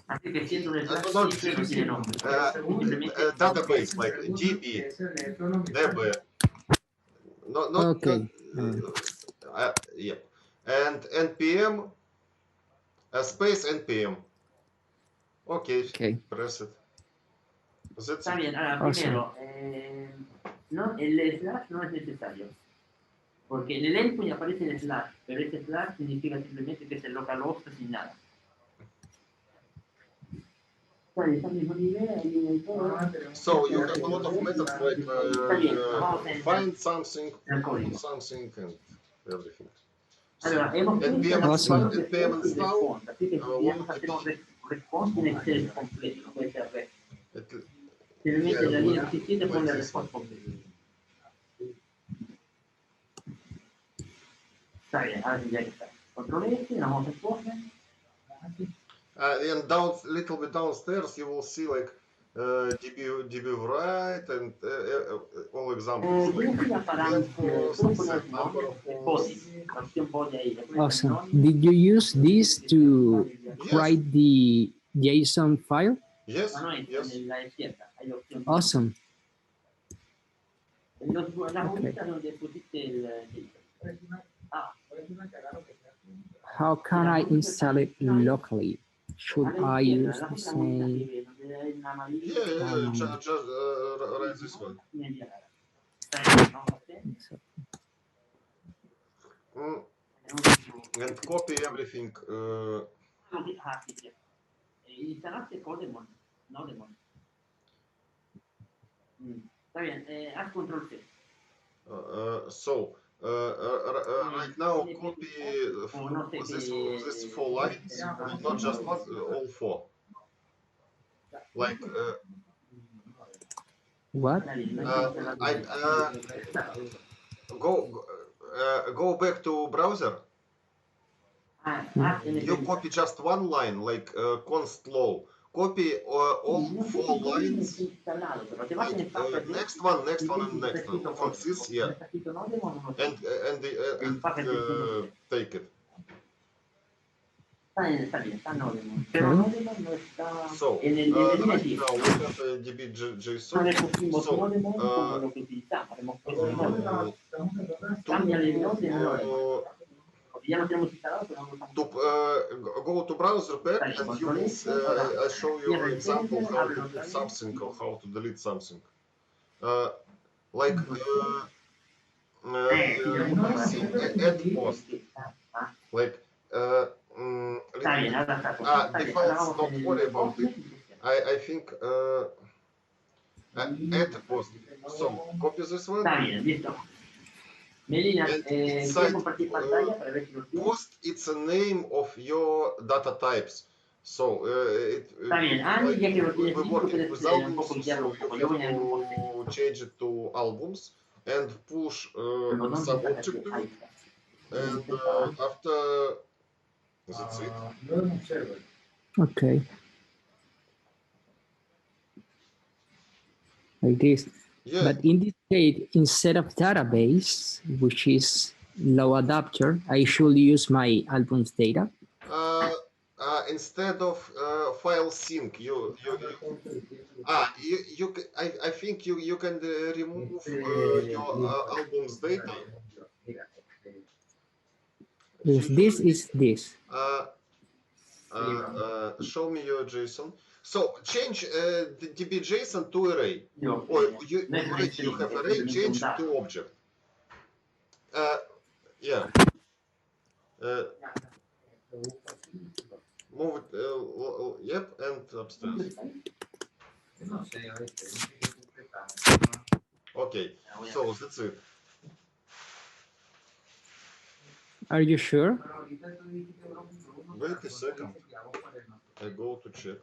Así que siendo un slash no, simple no tiene nombre. database like GB, DB. No, Okay. yeah. And npm space npm. Okay. Press it. That's Está it. bien, ahora primero, no, el slash no es necesario. Porque en el endpoint aparece el slash, pero ese slash significa simplemente que es el localhost sin nada. Está al mismo nivel, ahí en el todo. So you have a lot of methods like find something, El código. something, and everything. Allora, hemos NPM Awesome. install. Así que si queríamos hacer un response tiene que ser completo, no puede ser red. Simplemente en la línea 17 pone el response completo. Está bien, ahora ya que está. Control S, vamos a responder. And little bit downstairs, you will see like db write and all examples. Tienes que ir a parámetros, puedes poner Set number of body, la opción body ahí. Awesome. Did you use this to write the JSON file? Yes, No, es yes. en la desierta, hay la opción. Awesome. Las bolitas donde pusiste el... Ah, How can I install it locally? Should I use the same? Yeah, just write this one. And copy everything. Instalaste Codemon, no Demon. Está bien, haz control C. So right now copy this 4 lines, not just one, all 4. Like What? go back to browser. You copy just one line, like const low. copy all 4 lines. installato, però se vai nel Wait, Puppet, next one, ti and vedi next c'è one. scritto From codice, this, yeah, c'è scritto Nodemon, uno and take it. sta Nodemon, però Nodemon non sta So, e nelle linee right sì, now we have a DB.json. fare così So, Nodemon come lo che utilizziamo, faremo questo Nodemon, cambia le note in Nodemon. Ya lo tenemos instalado, pero no lo estamos go to browser back Dale, and you control will, F, ahora, I show you cierra an el example Center, how abre to los put alias something y or how to delete something. Like sí, yo lo puse add post. Like Está bien, ahora está todo. Está bien, ahora defaults, vamos don't en worry el about it. I think add post. So copy this one. Está bien, listo. Melina, And ¿quieres inside compartir pantalla para ver si lo tienes? post, it's a name of your data types. So Está bien, Andy, ya que lo tienes we listo, working puedes with un albums, poco guiarlo so un poco. you Yo voy have en el grupo C. to change it to albums and push El botón some está aquí, object to ahí it. está. And after that's it. Okay. Like this. Yeah. But in this case, instead of database, which is low adapter, I should use my albums data. Instead of file sync, I think you can remove your albums data. If this is this. Show me your JSON. So change the DB.json to array. Io, Or non è already you have è array, semplicemente change un dato. to object. Yeah. Move it, yep, and upstairs. Okay, so that's it. Are you sure? Wait a second. I go to check.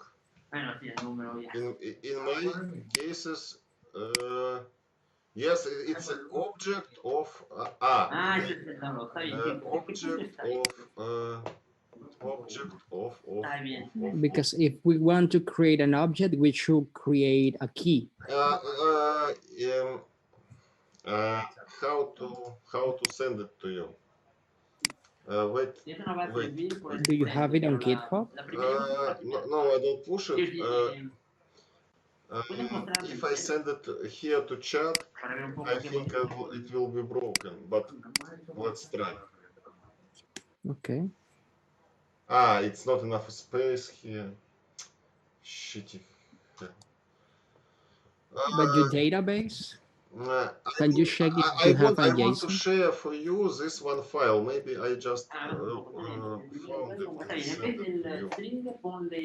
No, sì, il numero, In my cases, yes, it's an object of Stai bien. Because if we want to create an object, we should create a key. How to send it to you? Wait. Do you have it on GitHub? No, I don't push it. If I send it here to chat, I think it will be broken, but let's try. Okay. It's not enough space here. Shitty. But your database? Can you check if I you have a want to JSON? share for you this one file. Maybe I just found it. Está bien, en vez del string ponle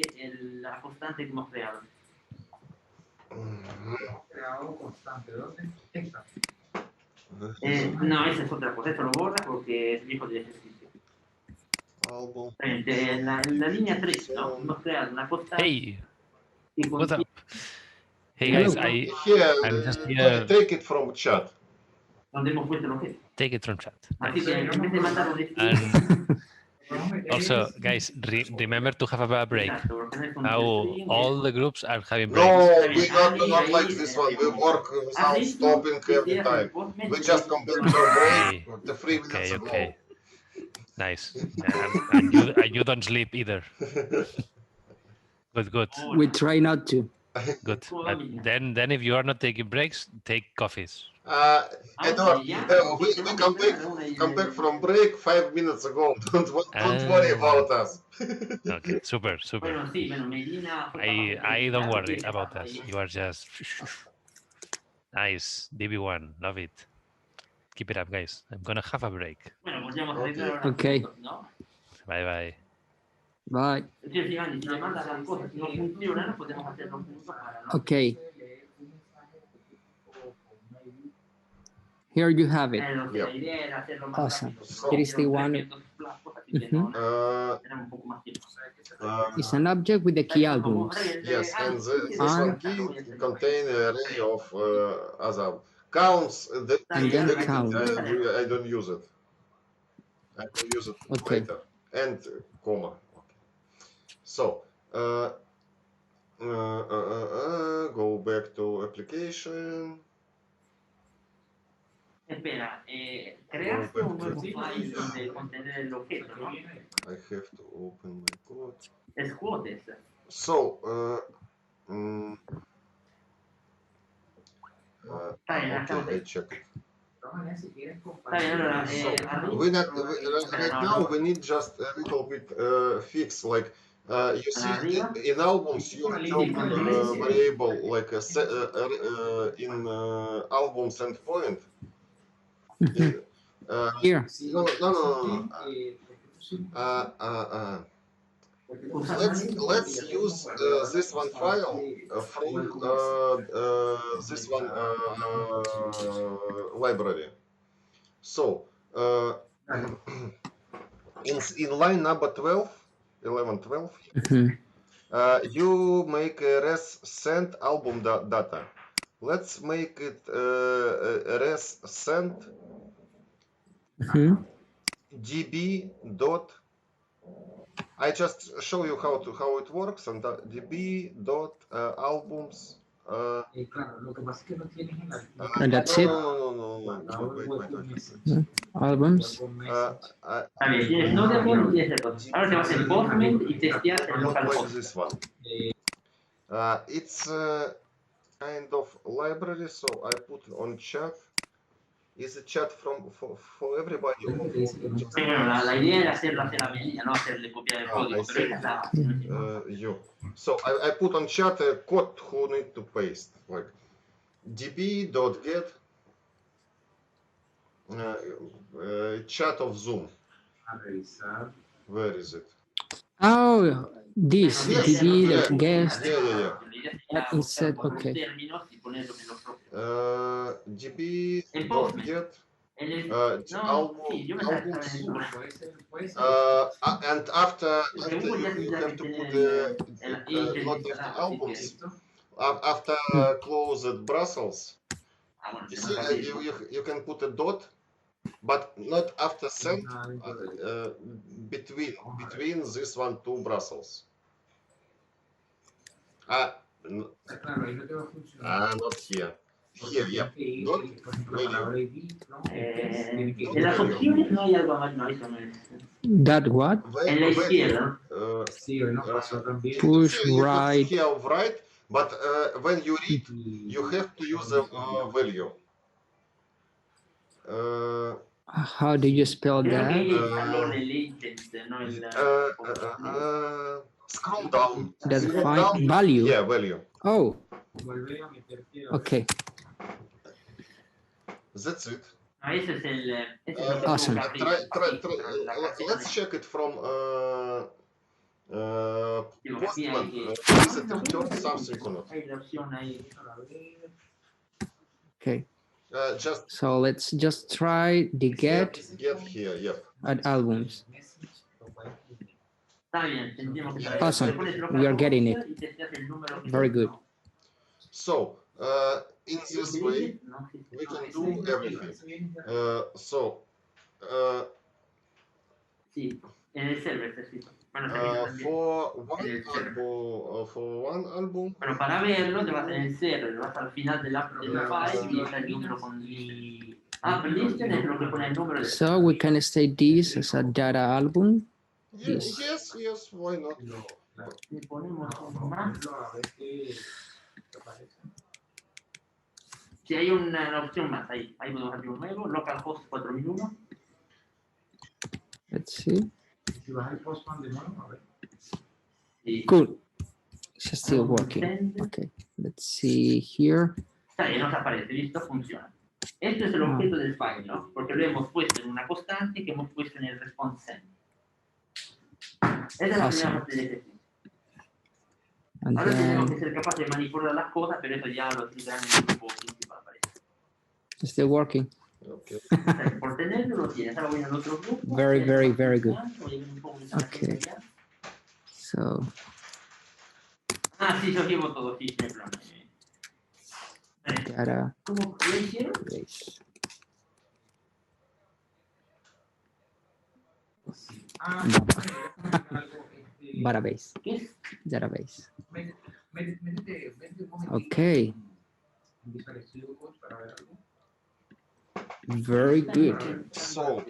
la constante que hemos creado. Creado constante, ¿dónde? Esta. No, esa es otra cosa, eso lo borra porque es viejo del ejercicio. En la línea 3, ¿no? Hemos creado una constante. Hey, que what's up? Hey Hello. guys, I'm just Here, here. take it from chat. Donde hemos puesto el objeto. Take it from chat. Así que en vez de mandar un And also, guys, remember to have a break. Now all the groups are having breaks. No, we not like this one. We work without stopping every time. We just completed our break the 3 minutes ago. Okay. Nice. And you don't sleep either. Good. We try not to. Good. But then if you are not taking breaks, take coffees. Edward, we come back from break 5 minutes ago. Don't worry about us. Okay, super. I don't worry about us. You are just nice. DB1, love it. Keep it up, guys. I'm gonna have a break. Okay. Bye. Bye. Okay. Here you have it. Awesome. Here is the one. It's an object with the key albums. Yes, and this one key contains an array of other counts. And then count. I don't use it. I will use it later. And comma. Okay. So Go back to application. Espera, creaste un nuevo file donde contener el objeto, ¿no? I have to open my code. Es quotes. So, Está bien, okay, hacemos I eso. check it. Está bien, allora, Right now we need just a little bit fix. Like you see, in albums you have variable like in albums endpoint. Mhm. In, Here. no. Let's use this one file from this one library. So in line number 12, 11, 12, Mhm. you make a res send album data. Let's make it res send Mhm. db dot. I just show you how it works, and db dot albums. And that's it. No. Wait. Albums. Está bien, tienes Notable y tienes el otro. Ahora te vas en Postman y testeas el Not like localhost. this one. It's kind of library, so I put on chat. Is a chat for everybody? Sí, bueno, la idea era hacerlo hacer la medida, no hacerle copiar el código, I pero see. esa es la base. You. So I put on chat a code who need to paste, like db.get chat of Zoom. Where is it? Oh, this Yes, db yeah. guest. Yeah. That instead, okay. db.get albums. And after you have to put not after albums, after closed Brussels. You see, you can put a dot, but not after send, between this one to Brussels. Not here. Here, yeah. Dot value. En las opciones no hay algo más, no, eso no es. That what? En la izquierda. Push right. Here right, but when you read, you have to use a value. How do you spell that? Scroll down. That find value. Yeah, value. Oh. Okay. That's it. Awesome. Let's check it from Postman. Is it returned something or not? Okay. Just so let's just try the get here, yep. at albums. Awesome. We are getting it. Very good. So in this way we can do everything. For one album. Bueno, para verlo te vas en el server, te vas al final del file y está el número con listen es lo que pone el número de. So we can state this as a data album. Yes, why not? Le ponemos un más. Si hay una opción más ahí podemos abrir un nuevo, localhost 4001. Let's see. Cool. It's still working. Okay. Let's see here. Está bien, nos aparece, listo, funciona. Este es el objeto del file, ¿no? Porque lo hemos puesto en una constante que hemos puesto en el response send. Esa es la primera parte del ejercicio. Ahora tenemos que ser capaces de manipular las cosas, pero eso ya lo tendrán en el grupo principal, parece. Still working. Okay. Por tenerlo lo tienes. Ahora voy al otro grupo. Very good. Okay. So. Sí, yo llevo todo, sí, sin problema. Data. ¿Cómo lo hicieron? Database. ¿Qué es? Database. Métete un momentito Okay, en Visual Studio Code para ver algo. very good. So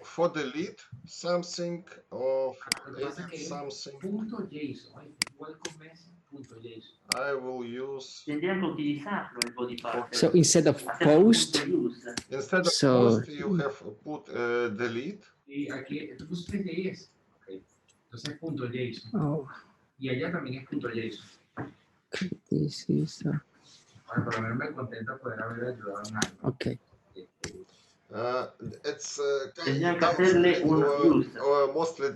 for delete something or Lo que pasa es edit que es something, .json, ¿oíste? Welcome message .json. I will use Tendrían que utilizarlo el body parser. So instead of Hacer un post, punto use. instead of So- post you have put delete. Y aquí tú pusiste JS. Okay. Entonces .json. oh, Y allá también es .json. this is, Bueno, por lo menos me contenta poder haber ayudado en algo. okay. It's Tendrían que hacerle un use. mostly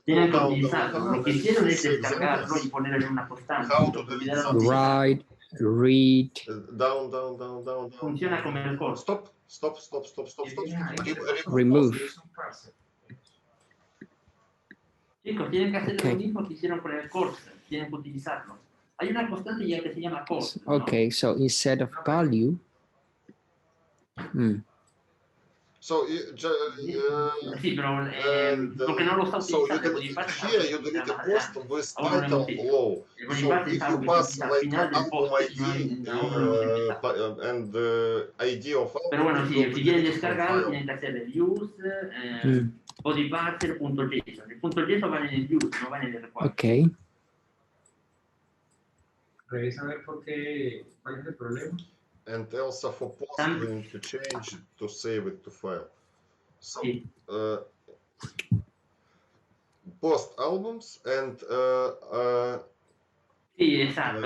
Tienen que down, utilizarlo. down, Lo que and hicieron es see descargarlo y examples. ponerlo en una constante. How Lo to que delete olvidaron something. utilizar. Write, read, Down, down, down, down, down. Funciona como el core. Stop, stop, stop, stop, stop, Y stop. tienes ahí Remove. JSON parser. Chicos, tienen que hacer Okay. lo mismo que hicieron con el cursor. Tienen que utilizarlo. Hay una constante ya que se llama cursor. ¿no? okay, so instead of value, So Sí, pero and porque no lo está so you utilizando. El body delete, parser here sabe you que delete a utilizarlo post with Ahora title no existe. low. El body So parser if sabe you que pass utiliza al like final del album post. No ID aún no lo utiliza. and ID of album. Pero bueno, it si will be quieren deleted from descargarlo, file. tienen que hacer el use, bodyparser.json. El punto .json va en el use, no va en el require. okay. Revisa a ver por qué, cuál es el problema. And also for post Tam- we need to change it to save it to file. So Sí. post albums and Sí, exacto.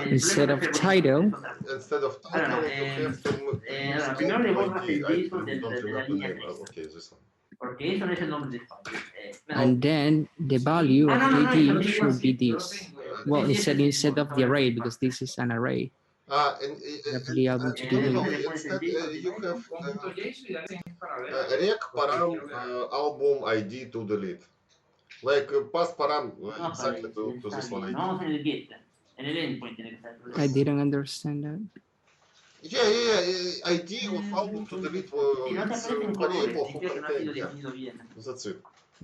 El Instead problema of es el title. instead of title Allora, you have to allora, primero le borras el JSON I don't de la remember línea the name. 3. Okay, this one. Porque eso no es el nombre de file. And then the value of no, no, JD yo lo should be this. Well, Sí, sí, instead of the ahora array, sí. because this is an array. And The album to do no, it. instead you have .json y dale para ver. rec param album ID to delete. Like pass param No, exactly to this one ID. No, en el get. En el endpoint tiene que estar el problema. I didn't understand that. Yeah. ID of album to delete Si no te it's aparecen variable colores, who significa que no ha sido contain. Yeah, definido bien. that's it.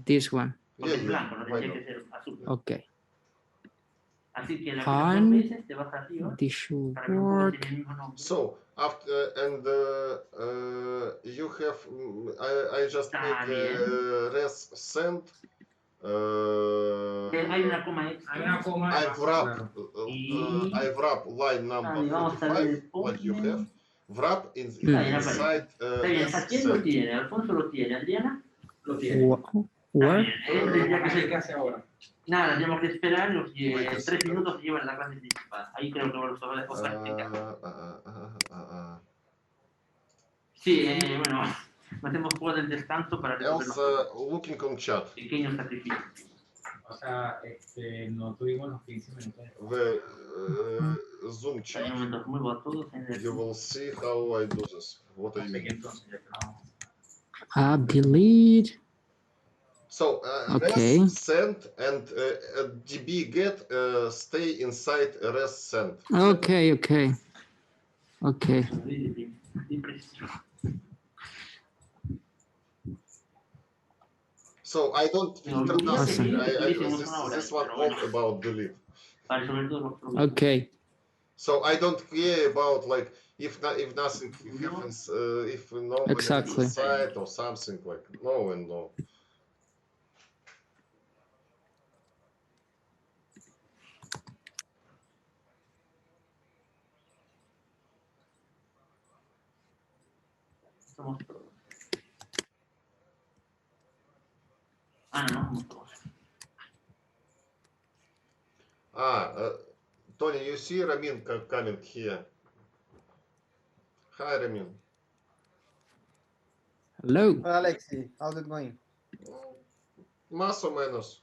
This one. Porque es blanco, no why tendría not? que ser azul. Okay. Así que la Han. dos veces te vas arriba This should para que no work. pongas el mismo nombre. So after and you have I just Está make res send. Hay una coma extra. Hay una coma. I've wrap Y- I've wrap line number y vamos a ver 45 what you el have. Wrap bien, inside Está bien, res Satiel lo send. tiene, Alfonso lo tiene, Adriana Lo tiene. Where? tendría que ¿Qué ser. hace ahora? Nada, tenemos que esperar los Hay que 3 minutos que llevan la clase principal. Ahí creo que vamos a practicar. Sí, bueno, nos hemos jugado el descanso para resolver Else los looking on chat. pequeños sacrificios. O sea, no tuvimos los 15 minutos. The Zoom En chat. un momento muy a todos en el You will see how I do this. What I Así que mean. entonces ya quedamos. Delete. So Okay. res send and db get stay inside res send. Okay. Okay. impresión. So I don't filter No, nothing. Awesome. This one all about delete. Para resolver todos los problemas. Okay. So I don't care about like if nothing happens if nobody Exactly. inside or something like no and no. Somos todos. No, somos todos. Tony, you see Ramin coming here. Hi, Ramin. Hello. Alexi, how's it going? Más o menos.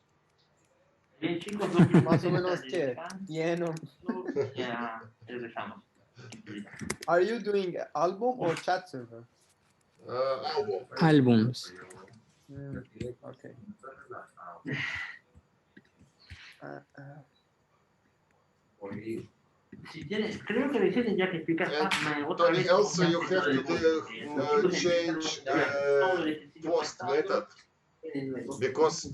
Bien, chicos, Más o menos que lleno. Ya regresamos. Are you doing album or chat server? Album. Albums. Okay. Si tienes, creo que le tendría que explicar otra Tony, vez. also you cómo have to change post method because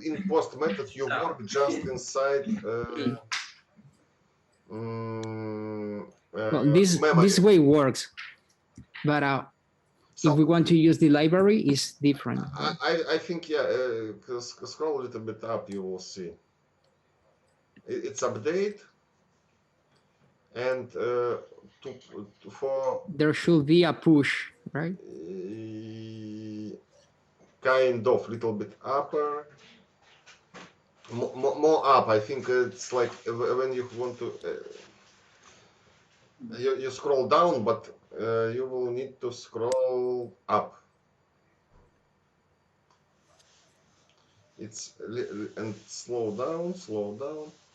in post method you work just inside Well, this memory. way works, but So if we want to use the library, it's different. I think, yeah, scroll a little bit up, you will see. It's update, and for There should be a push, right? kind of little bit upper, more up. I think it's like when you want to, you scroll down, but you will need to scroll up. It's and slow down,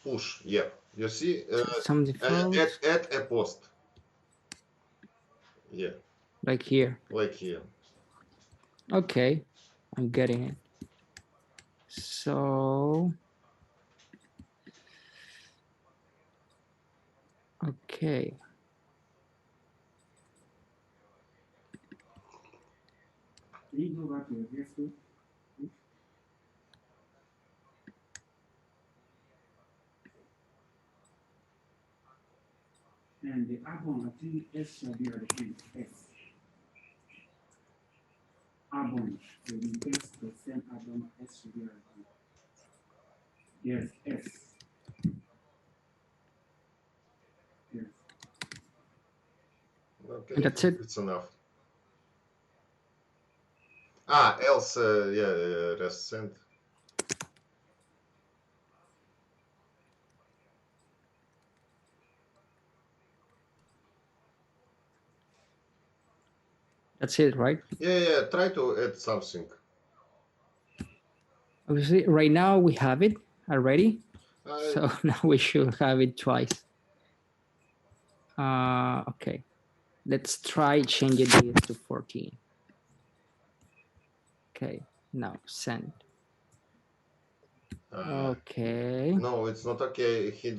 push. Yeah, you see, Some defaults, add a post. Yeah, like here. like here. Okay, I'm getting it. So, okay. Can you go back to your Facebook? And the album, I think S shall be at the end. S. Album. When you test the same album, S should be at the end. Yes, S. Yes. Okay, And that's it. It's enough. Else, yeah, rest send. That's it, right? Yeah, try to add something. Obviously, right now we have it already. I- So now we should have it twice. Okay, let's try changing this to 14. Okay, now send. Okay. No, it's not okay. He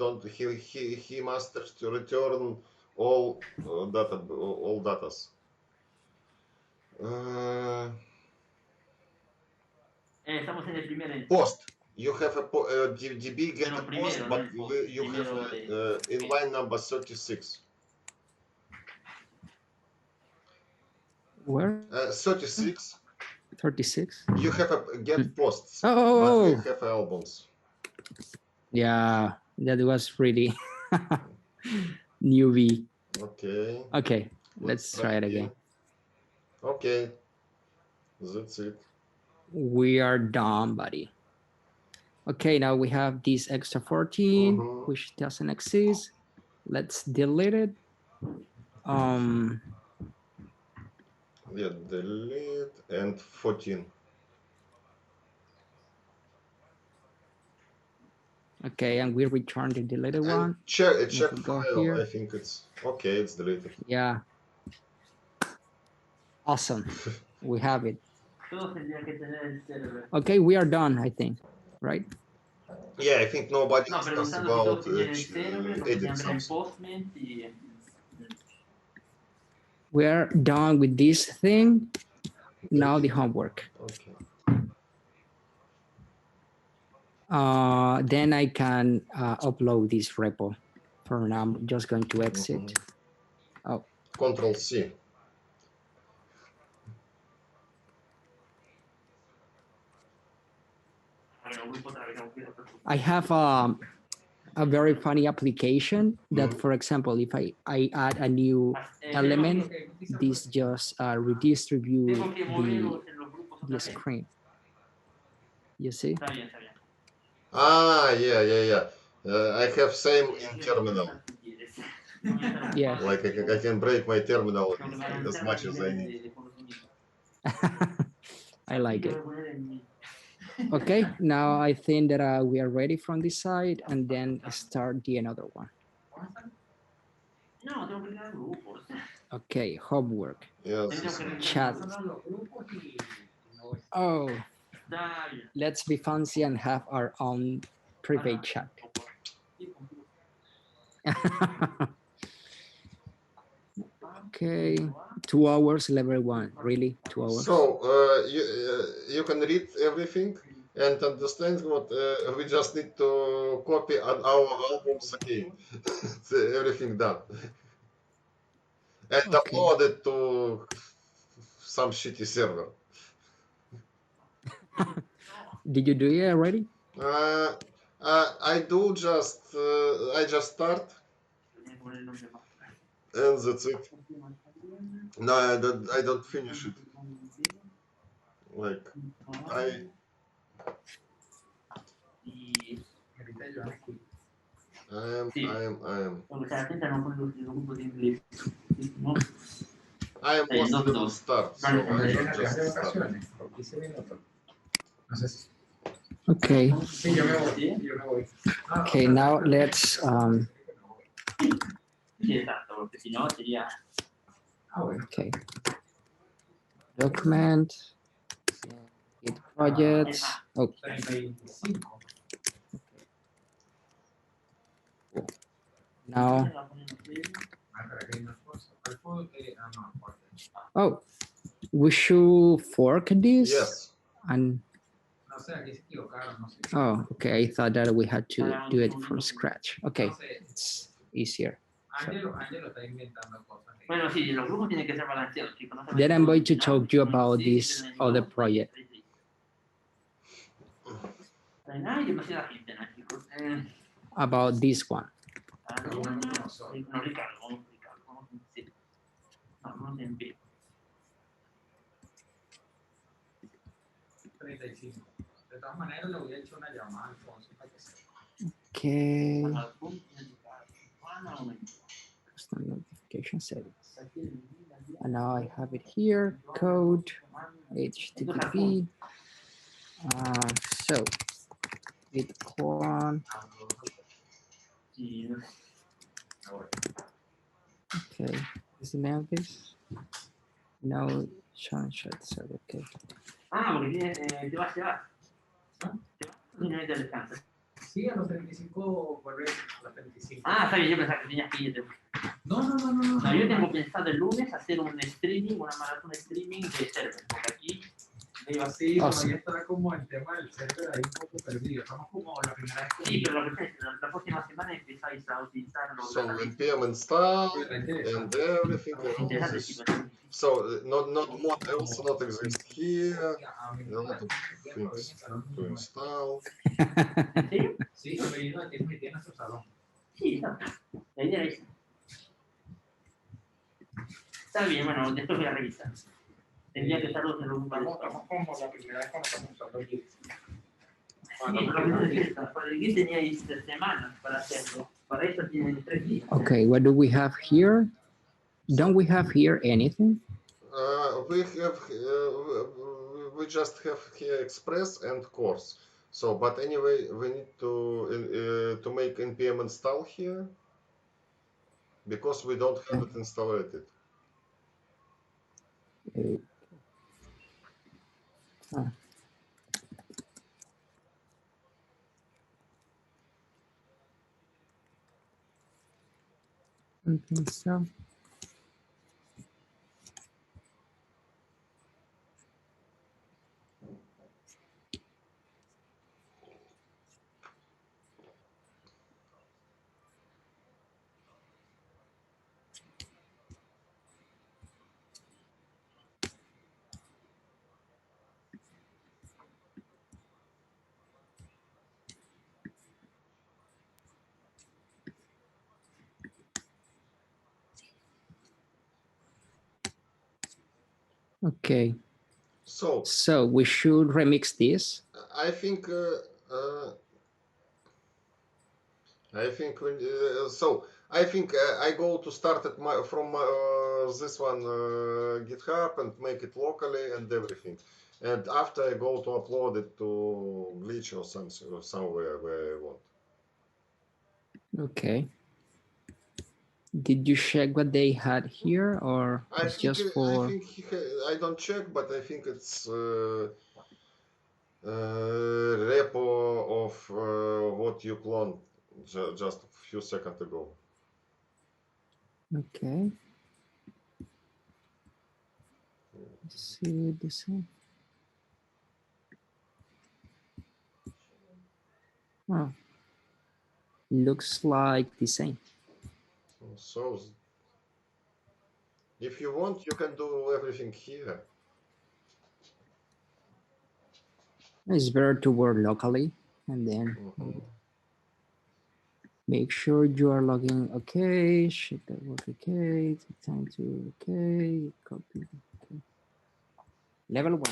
must to return all all datas. Estamos en el primer. Post. You have a DB get a Pero post, primero, but no el post. you have Primero in line number 36. Where? 36. 36. You have a get posts, but Oh, you have albums. yeah, that was really newbie. Okay. Okay, let's try it again. Okay. That's it. We are done, buddy. Okay, now we have this extra 14, which doesn't exist. Let's delete it. Yeah, delete and 14. Okay, and we return the deleted And one. check we go file. here. I think it's okay. It's deleted. Yeah. Awesome. We have it. Todos tendrían que tener el cerebro. Okay, we are done, I think, right? Yeah, I think nobody No, asked preguntando si about todos tenían el cerebro, porque edit tenían something. reinforcement y. We are done with this thing. Now the homework. Okay. Then I can upload this repo. For now, I'm just going to exit. Oh, Control C. I have a very funny application that, for example, if I add a new element, this just redistribute the screen. You see? Está bien, está bien. Yeah. I have same in terminal. Yeah. Like I can break my terminal as much as I need. I like it. Okay, now I think that we are ready from this side, and then start the another one. No, tengo que crear grupos. Okay, homework. Yes. Chat. Oh, Está bien. let's be fancy and have our own private chat. Okay, 2 hours, level 1. Really? 2 hours? So you can read everything and understand what we just need to copy on our albums again. It's everything done. And Okay. upload it to some shitty server. Did you do it already? I do just I just start and that's it. No, I don't finish it. Like I am Porque la gente no pone los grupos de inglés. No, I am Dos, mostly dos. start, so Vale, I vale. don't just start. vacaciones, por 15 minutos. No sé si. Okay. Sí, yo me voy. Yo me voy. Okay, now let's Sí, exacto, porque si no sería. Ah, bueno. okay. Document, Git projects. Oh, 35. now, Ah, pero aquí hay una cosa. ¿Cuál fue? No, porque. oh, we should fork this. Yes. And No sé, aquí se equivocaron, no sé. oh, okay. I thought that we had to do it from scratch. Okay, No sé. it's easier. Ángelo está inventando cosas. Bueno, sí, los grupos tienen que ser balanceados, chicos. No se Then I'm going to vayan talk to you about sí, this sí, other no, project. Hay demasiada gente, ¿no, chicos? About this one. No, Ricardo, sí. No, en vivo. 35. De todas maneras, le voy a echar una llamada a Alfonso para que sepa. Okay. Custom notification settings. And now I have it here. Code, HTTP. So, git clone. Sí, Okay. Is the name of this? No, Sean said okay. porque te vas. Y no te descansas. Sí, a los 35 vuelve a los 35. Está bien, yo pensaba que tenías que irte. No. No, yo tengo pensado el lunes hacer un streaming, una maratón de streaming de server, porque aquí Digo, así, Awesome. todavía está como el tema del server ahí un poco perdido. Estamos como la primera vez que. sí, pero lo que es, la próxima semana empezáis a utilizar los So npm install and everything. interesante, This. chicos. So not mod else not exist here. A lot of things to install. ¿En serio? Sí, lo venido aquí es mi tienda en su salón. Sí, está. La idea es. Está bien, bueno, después voy a revisar. Tendría que estar los en los Vamos como la primera vez cuando estamos usando el Git. Sí, pero es cierto, para el Git teníais semanas para hacerlo. Para eso tienen 3 días. Okay, what do we have here? Don't we have here anything? We just have here Express and course. So, but anyway, we need to make npm install here because we don't have it installed. Oh. Okay, so. Okay. So we should remix this. I think when, I think I go to start at from this one GitHub and make it locally and everything, and after I go to upload it to Glitch or something or somewhere where I want. Okay. Did you check what they had here, or it's just for? I think I don't check, but I think it's repo of what you cloned just a few seconds ago. Okay. Let's see this one. Oh, looks like the same. So if you want, you can do everything here. It's better to work locally and then make sure you are logging okay, check that work okay, take time to okay, copy, okay. Level 1,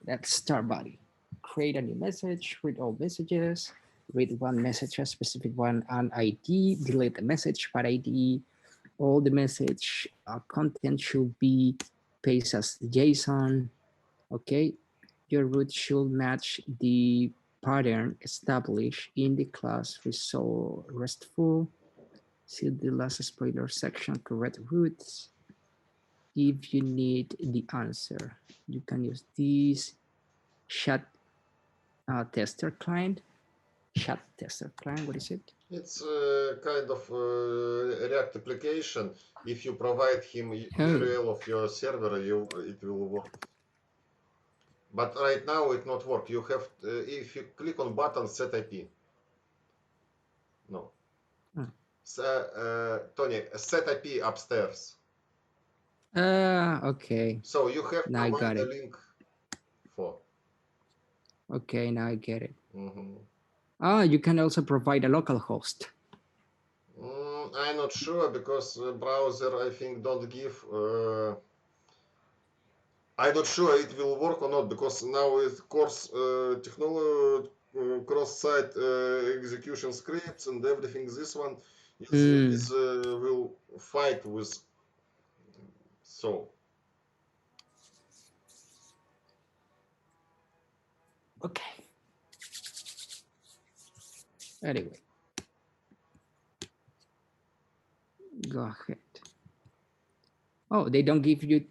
that's start body. Create a new message, read all messages, read one message, a specific one, an ID, delete the message by ID. All the message content should be pasted as JSON, okay? Your root should match the pattern established in the class result RESTful. See the last spoiler section, correct roots. If you need the answer, you can use this chat tester client. Chat tester client, what is it? It's kind of React application. If you provide him URL of your server, it will work. But right now it not work. You have if you click on button set IP. No. Tony, set IP upstairs. Okay. So you have now I got a it. link for. Okay, now I get it. Mm-hmm. You can also provide a local host. I'm not sure because browser I think don't give. I'm not sure it will work or not because now it course technology cross-site execution scripts and everything. This one is will fight with. So. Okay. Anyway, go ahead. Oh, they don't give you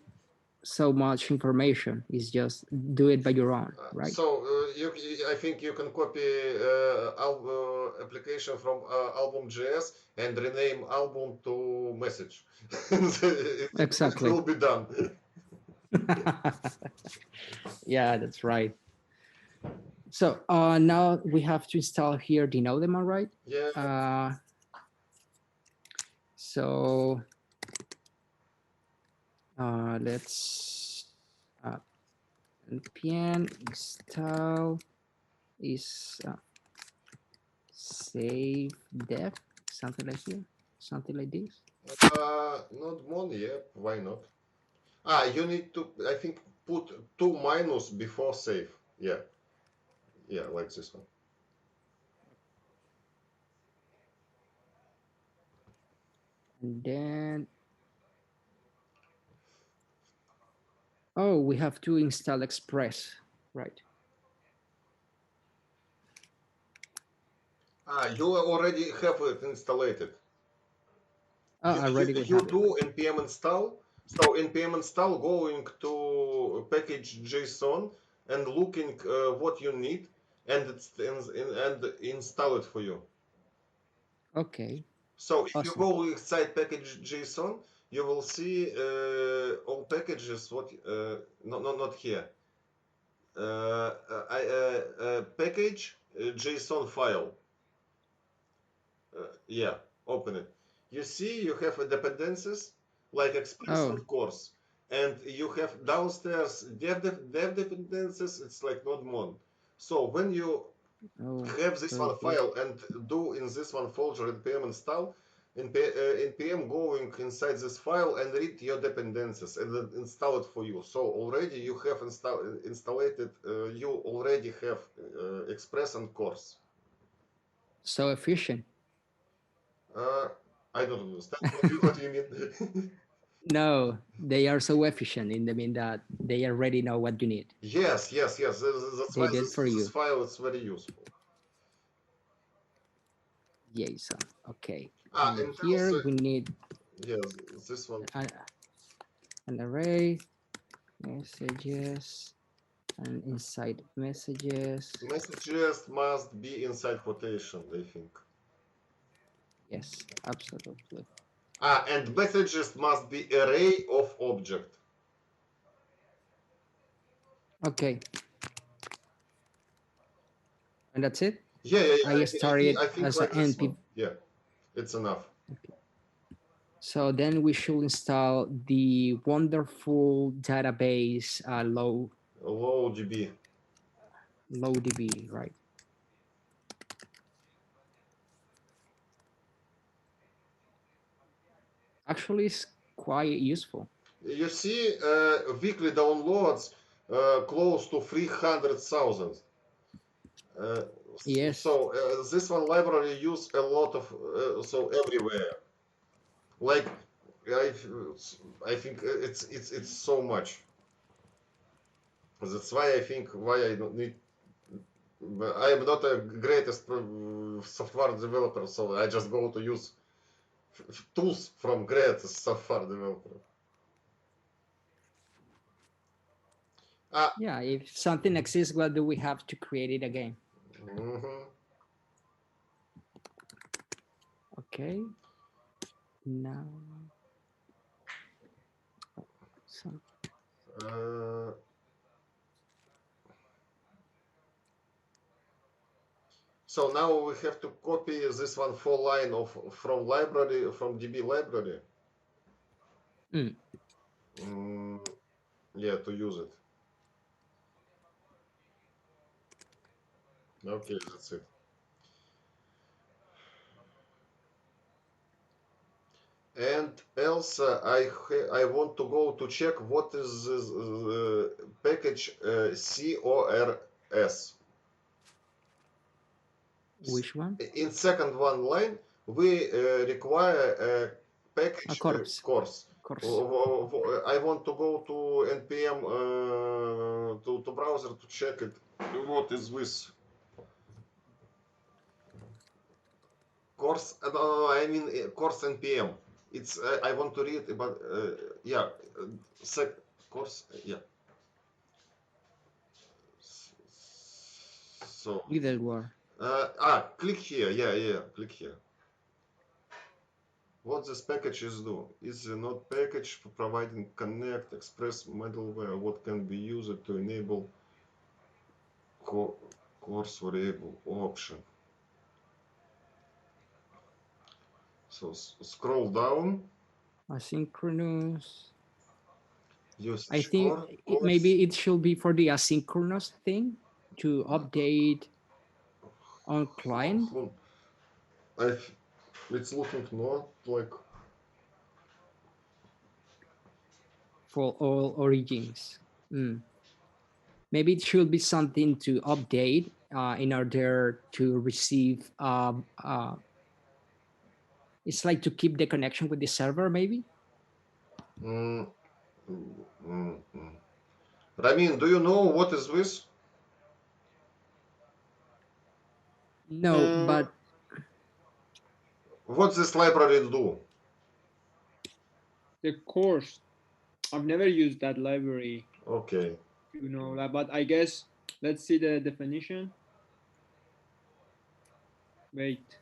so much information. It's just do it by your own, right? So I think you can copy application from album.js and rename album to message. Exactly. It will be done. Yeah, that's right. So now we have to install here the Nodemon, right? Yeah. So let's npm install is save dev, something like here, something like this. Not mon, yeah, why not? You need to, I think, put 2 minus before save. Yeah, like this one. And then, oh, we have to install Express, right? You already have it installed. Already you do npm install. So npm install going to package JSON and looking what you need and install it for you. Okay. So if you go inside package JSON, you will see all packages. What? Not here. Package JSON file. Yeah, open it. You see, you have dependencies like Express and course, and you have downstairs dev dependencies. It's like nodemon. So when you have this one file and do in this one folder npm install, npm going inside this file and read your dependencies and then install it for you. So already you have installed it. You already have Express and course. So efficient. I don't understand what you mean. No, they are so efficient in the mean that they already know what you need. Yes. That's why this file is very useful. JSON. Okay. And here we need. Yes, this one. An array, messages, and inside messages. Messages must be inside quotation, I think. Yes, absolutely. And messages must be array of object. Okay. And that's it? Yeah. I started I think as like an Yeah, it's enough. So then we should install the wonderful database LowDB. LowDB, right? Actually, it's quite useful. You see, weekly downloads close to 300,000. Yes. So this one library use a lot of so everywhere. Like I think it's so much. That's why I think why I don't need. I am not a greatest software developer, so I just go to use tools from greatest software developer. Yeah, if something exists, what do we have to create it again? Mm-hmm. Okay. Now. So now we have to copy this one for line of from library from DB library. Yeah, to use it. Okay, that's it. And else, I want to go to check what is this package CORS. Which one? In second one line, we require a package course. I want to go to npm to browser to check it. What is this course? No, I mean course npm. It's I want to read about yeah course yeah. So Middleware. Click here. Yeah, click here. What this packages do is a node package for providing Connect Express middleware. What can be used to enable course variable option. So scroll down. Asynchronous. Use I think maybe it should be for the asynchronous thing to update on client. It's looking not like for all origins. Maybe it should be something to update in order to receive. It's like to keep the connection with the server, maybe. Ramin, do you know what is this? No, but what this library do? The course. I've never used that library. Okay. You know, but I guess let's see the definition. Wait.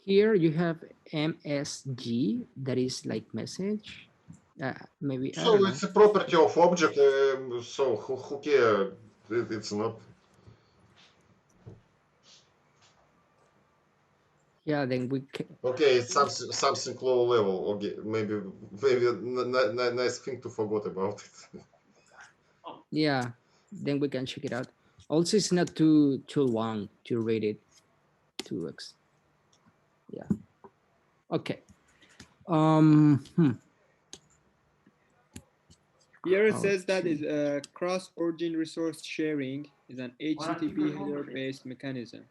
Here you have MSG, that is like message. Maybe. So it's a property of object. So who cares? It's not. Yeah, then we can. Okay, it's something low level. Okay, maybe nice thing to forget about it. Yeah, then we can check it out. Also, it's not too long to read it. 2x. Yeah. Okay. Here it says that is cross-origin resource sharing is an HTTP header-based mechanism.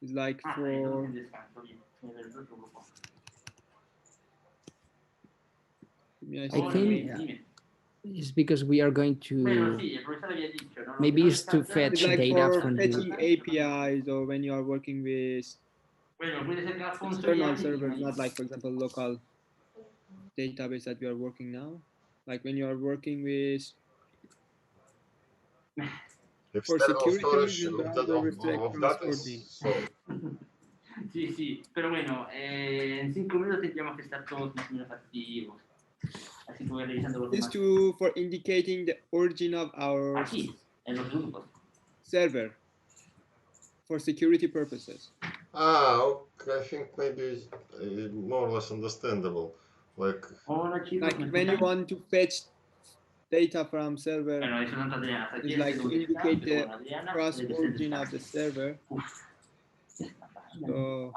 It's like for I think it's because we are going to maybe it's to fetch like data for from fetching the APIs or when you are working with external servers, not like for example local database that we are working now. Like when you are working with for security reasons, of data. Sí, pero bueno, en 5 minutos tendríamos que estar todos más o menos activos. Así que voy revisando los is demás. for indicating the origin of our Aquí, en los grupos. server for security purposes. Okay, I think maybe more or less understandable. Like, Like when you want to fetch data from server, Bueno, eso tanto Adriana. Hasta aquí it's el like to segundo está, indicate pero the con Adriana, cross debe ser origin esta. of the server. Esta. So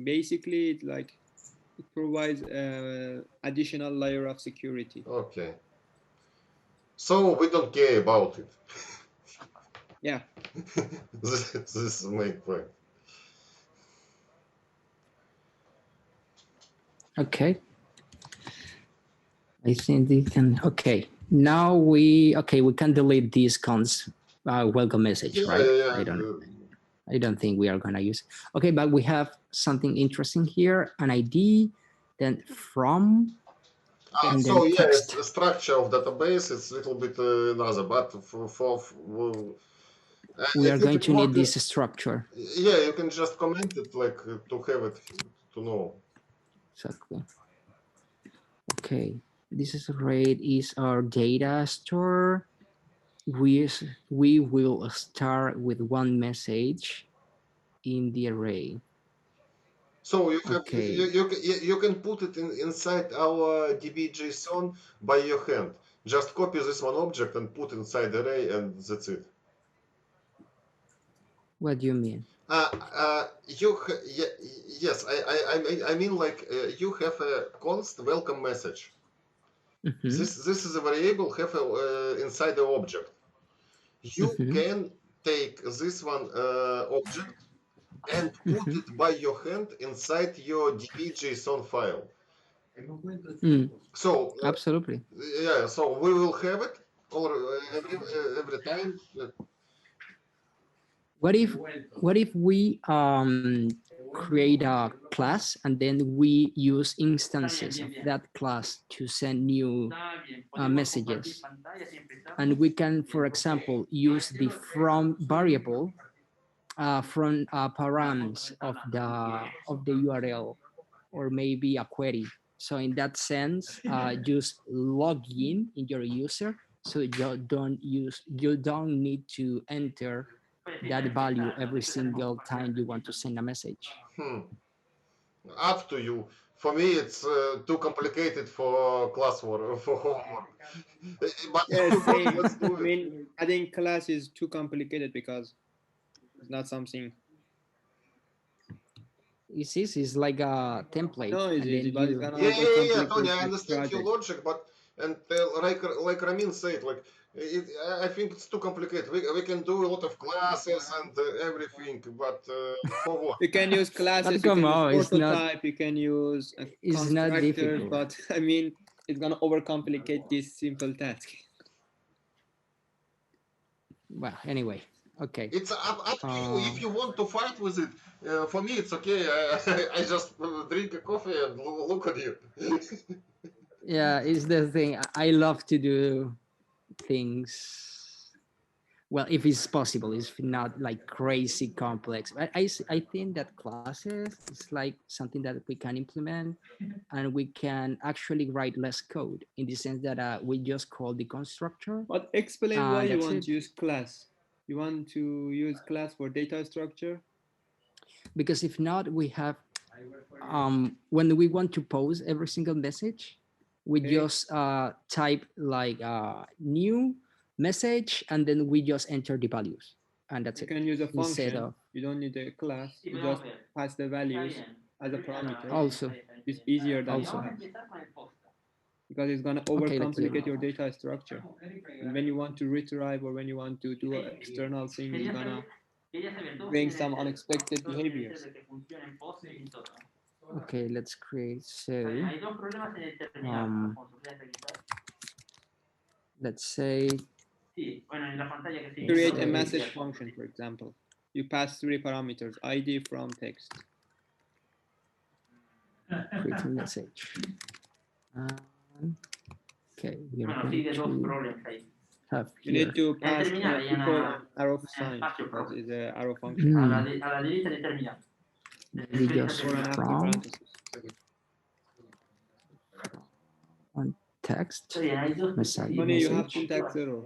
basically, it like it provides additional layer of security. okay. So we don't care about it. Yeah. This is the main point. Okay. I think they can, okay. Now we can delete these cons welcome message, Yeah, right? yeah. I don't think we are gonna use. Okay, but we have something interesting here, an ID, then from, and So then yeah, text. it's the structure of database. It's a little bit another, but We I are think going it's to need more this structure. Yeah, you can just comment it like to have it to know. Exactly. Okay, this is RAID is our data store. We will start with one message in the array. So you have Okay. you can put it inside our DB.json by your hand. Just copy this one object and put inside array, and that's it. What do you mean? Yes, I mean like you have a const welcome message. Mhm. This is a variable have inside the object. You can take this one object and put it by your hand inside your DB.json file. So Absolutely. yeah, so we will have it every time. What if we create a class and then we use instances of that class to send new messages, and we can, for example, use the from variable from params of the URL, or maybe a query. So in that sense, just log in your user, so you don't need to enter that value every single time you want to send a message. Up to you. For me, it's too complicated for classwork, for homework. But Yeah, same. let's do I it. mean, adding class is too complicated because it's not something. It's like a template. No, it's and easy, then but it's you, gonna Yeah, overcomplicate Tony, I the understand your project. logic, but and like Ramin said, like I think it's too complicated. We can do a lot of classes and everything, but for what? You can use classes, But you come can on, use it's not- prototype, you can use it's not constructors, difficult. but I mean, it's gonna overcomplicate this simple task. Well, anyway, okay. It's up to you. If you want to fight with it, for me it's okay. I just drink a coffee and look at you. Yeah, it's the thing. I love to do things. Well, if it's possible, it's not like crazy complex. I think that classes is like something that we can implement, and we can actually write less code in the sense that we just call the constructor. But explain why you that's want it. to use class. You want to use class for data structure? Because if not, we have when we want to pose every single message, we Okay. just type like new message, and then we just enter the values, and that's You it. can use a Instead function. of You don't need a class. You just pass the values as a parameter. also It's easier than Also. class because it's gonna Okay, let's do it. overcomplicate your data structure. And when you want to retrieve or when you want to do external things, it's gonna bring some unexpected behaviors. okay, let's create. So Hay dos problemas en determinar, Alfonso, ¿quieres revisar? let's say Sí, bueno, en la pantalla que sigue. Create a Okay. message function, for example. You pass 3 parameters: ID, from, text. create a message. Okay, we are Bueno, going sigue dos to problemas ahí. have You here. need to pass terminal, hay equal una- and arrow sign espacio because propio. it's an arrow function. A la derecha de terminal. We just Before and after from parentheses. on text Está bien, hay dos. message. Tony, you have message. syntax error.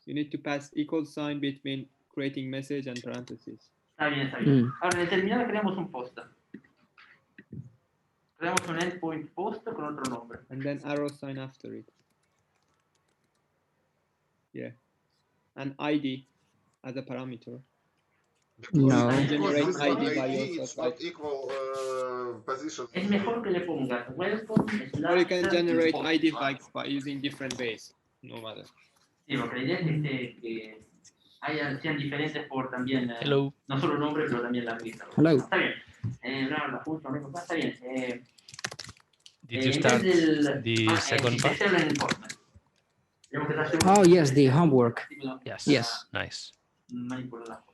You need to pass equal sign between creating message and parentheses. Está bien, está bien. Mm. Ahora, en el terminal creamos un post. Creamos un endpoint post con otro nombre. And then arrow sign after it. Yeah. And ID as a parameter. No. Because Generate this ID one by ID yourself, it's not equal position. Es mejor que le pongas welcome Or you can slash generate post. ID by using different ways. No matter. Sí, porque la idea es que sean diferentes por también, Hello. no solo nombre, pero también la lista. Hello. Está bien. La función, está bien. Did you en start vez del- the second si part? se en el Postman. Tenemos que estar Oh, seguros yes, the homework. Yes. Yes. Nice. Manipular la foto.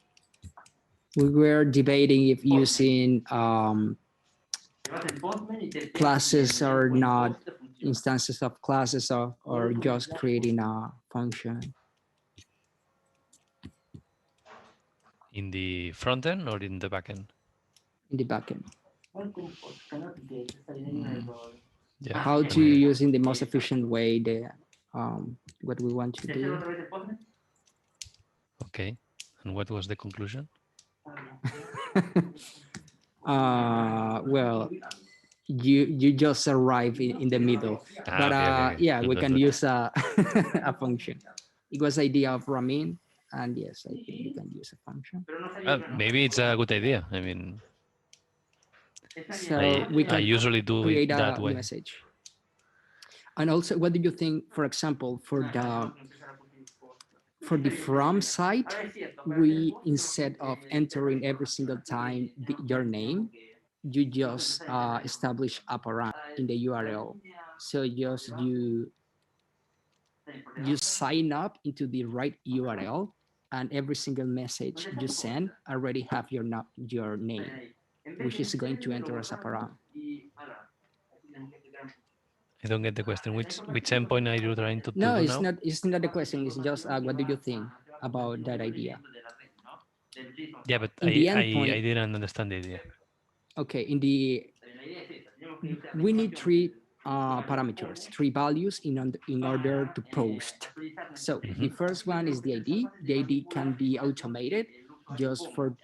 We were debating if using Te vas en Postman y te- classes el are endpoint not post funciona. instances of classes or just creating a function. In the front end or in the back end? In the backend. Welcome post cannot get error. Yeah. How I to mean, use in the most efficient way the what we want to ¿Se hace do. otra vez el Postman? okay. And what was the conclusion? Well, you just arrive in the middle, but okay. yeah, Good, we good, can good. use a a function. It was idea of Ramin, and yes, I think you can use a function. Pero no sabía que no. Maybe it's a good idea. I mean, Está bien. So I, we I can usually do create it that a way. message. And also, what do you think, for example, for the from side, we, instead of entering every single time your name, you just establish a param in the URL. So just you sign up into the right URL, and every single message you send already have your name, which is going to enter as a param. I don't get the question. Which endpoint are you trying to No, do it's now? not. It's not the question. It's just what do you think about that idea? Yeah, but in the I endpoint- didn't understand the idea. Okay, we need three parameters, three values in order to post. So the first one is the ID. The ID can be automated just for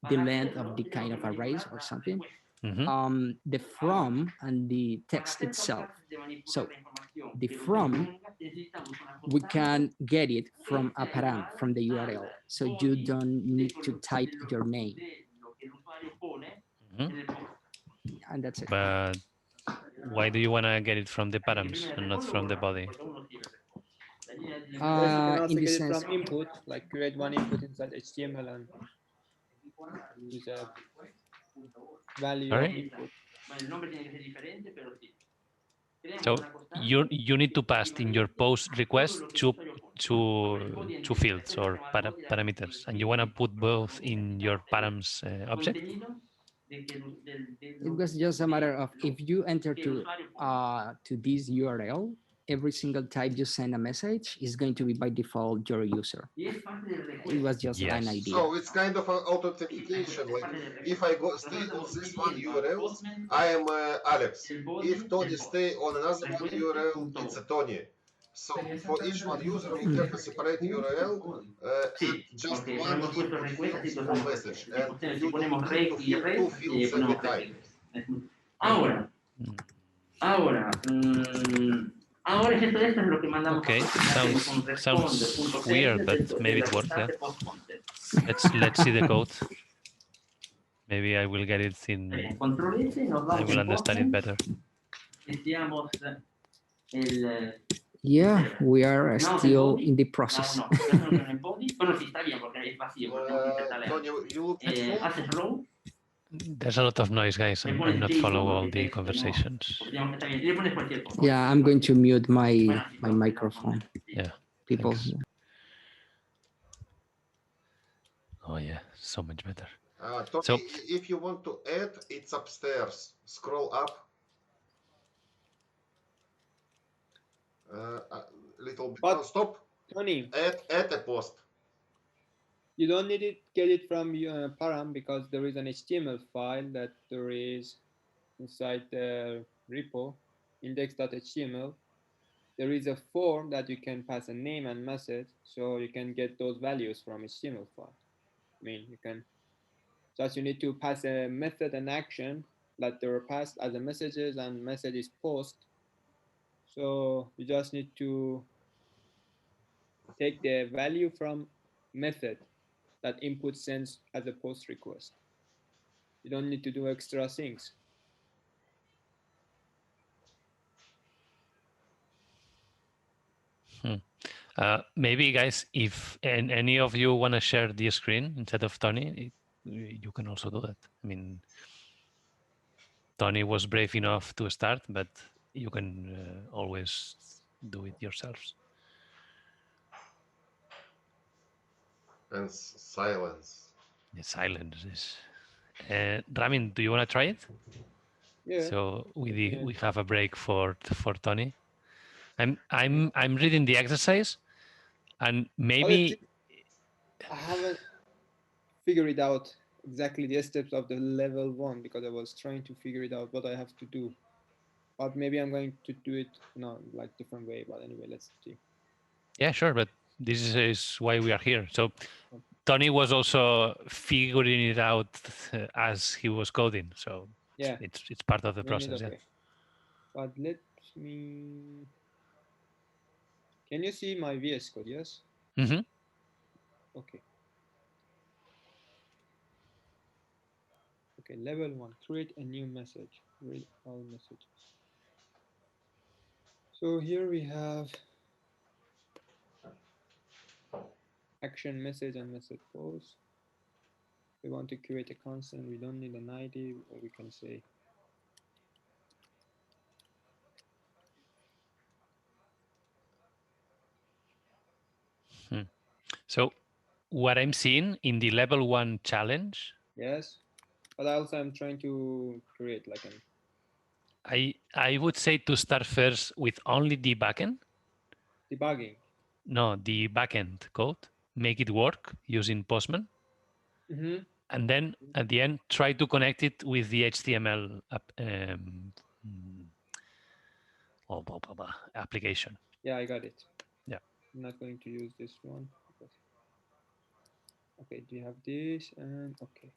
the length of the kind of arrays or something. Mhm. The from and the text itself. So the from, we can get it from a param, from the URL. So you don't need to type your name, Mhm. and that's it. But why do you want to get it from the params and not from the body? You can also In the get it sense, from input, like create one input inside HTML and use a value of Sorry? input. So you need to pass in your post request two fields or parameters, and you want to put both in your params object. it was just a matter of if you enter to this URL, every single time you send a message is going to be by default your user. It was just Yes. an idea. So it's kind of an authentication. Like if I go stay on this one URL, I am Alex. If Tony stay on another one URL, it's a Tony. So for each one user, we have a separate URL and just one input field for message. And you don't need to fill two fields every time. Ahora, ahora esto es lo que mandamos. Okay, sounds weird, but maybe it works. Yeah. Let's see the code. Maybe I will get it in. Control S, nos I vamos will en understand it Postman, better. Iniciamos el Yeah, we are still in the process. no, eso no es en body. Bueno, sí está bien porque es vacío, porque tengo que intentar leer. Tony, you look at phone? Haces row, There's a lot of noise, guys. I'm not follow all the conversations. porque digamos que está bien, y le pones cualquier cosa. Yeah, I'm going to mute my microphone. Yeah. People. Thanks. Oh yeah, so much better. Tony, So- if you want to add, it's upstairs. Scroll up. A little bit. But- No, stop. Tony, Add a post. you don't need it get it from param because there is an HTML file that there is inside the repo index.html. there is a form that you can pass a name and message, so you can get those values from HTML file. I mean, you can just, you need to pass a method and action that they were passed as a messages and message is post. So you just need to take the value from method that input sends as a post request. You don't need to do extra things. Maybe guys, if any of you want to share the screen instead of Tony, you can also do that. I mean, Tony was brave enough to start, but you can always do it yourselves. And silence. The silence is. Ramin, do you want to try it? Yeah. So we have a break for Tony. I'm reading the exercise, and maybe I haven't figured it out exactly the steps of the level 1 because I was trying to figure it out what I have to do. But maybe I'm going to do it like different way. But anyway, let's see. Yeah, sure. But this is why we are here. So Tony was also figuring it out as he was coding. So yeah, it's part of the process. Okay. Yeah. But let me. Can you see my VS Code? Yes. Mm-hmm. Okay. Okay, level 1, create a new message, read all messages. So here we have action message and message post. We want to create a constant, we don't need an ID, or we can say So what I'm seeing in the level 1 challenge. yes, but also I'm trying to create like an. I would say to start first with only the backend. Debugging. No, the backend code. Make it work using Postman. Mm-hmm. And then at the end, try to connect it with the HTML application. Yeah, I got it. Yeah. I'm not going to use this one. Because... Okay, do you have this? And okay.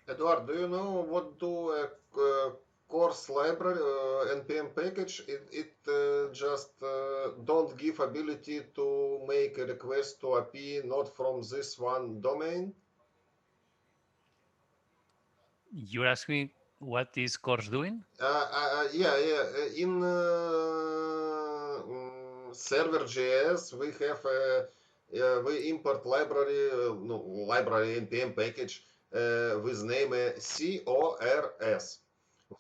Eduard, do you know what do a course library npm package? It just don't give ability to make a request to API not from this one domain. You're asking what is course doing? Yeah. In server.js, we have we import library library npm package with name CORS.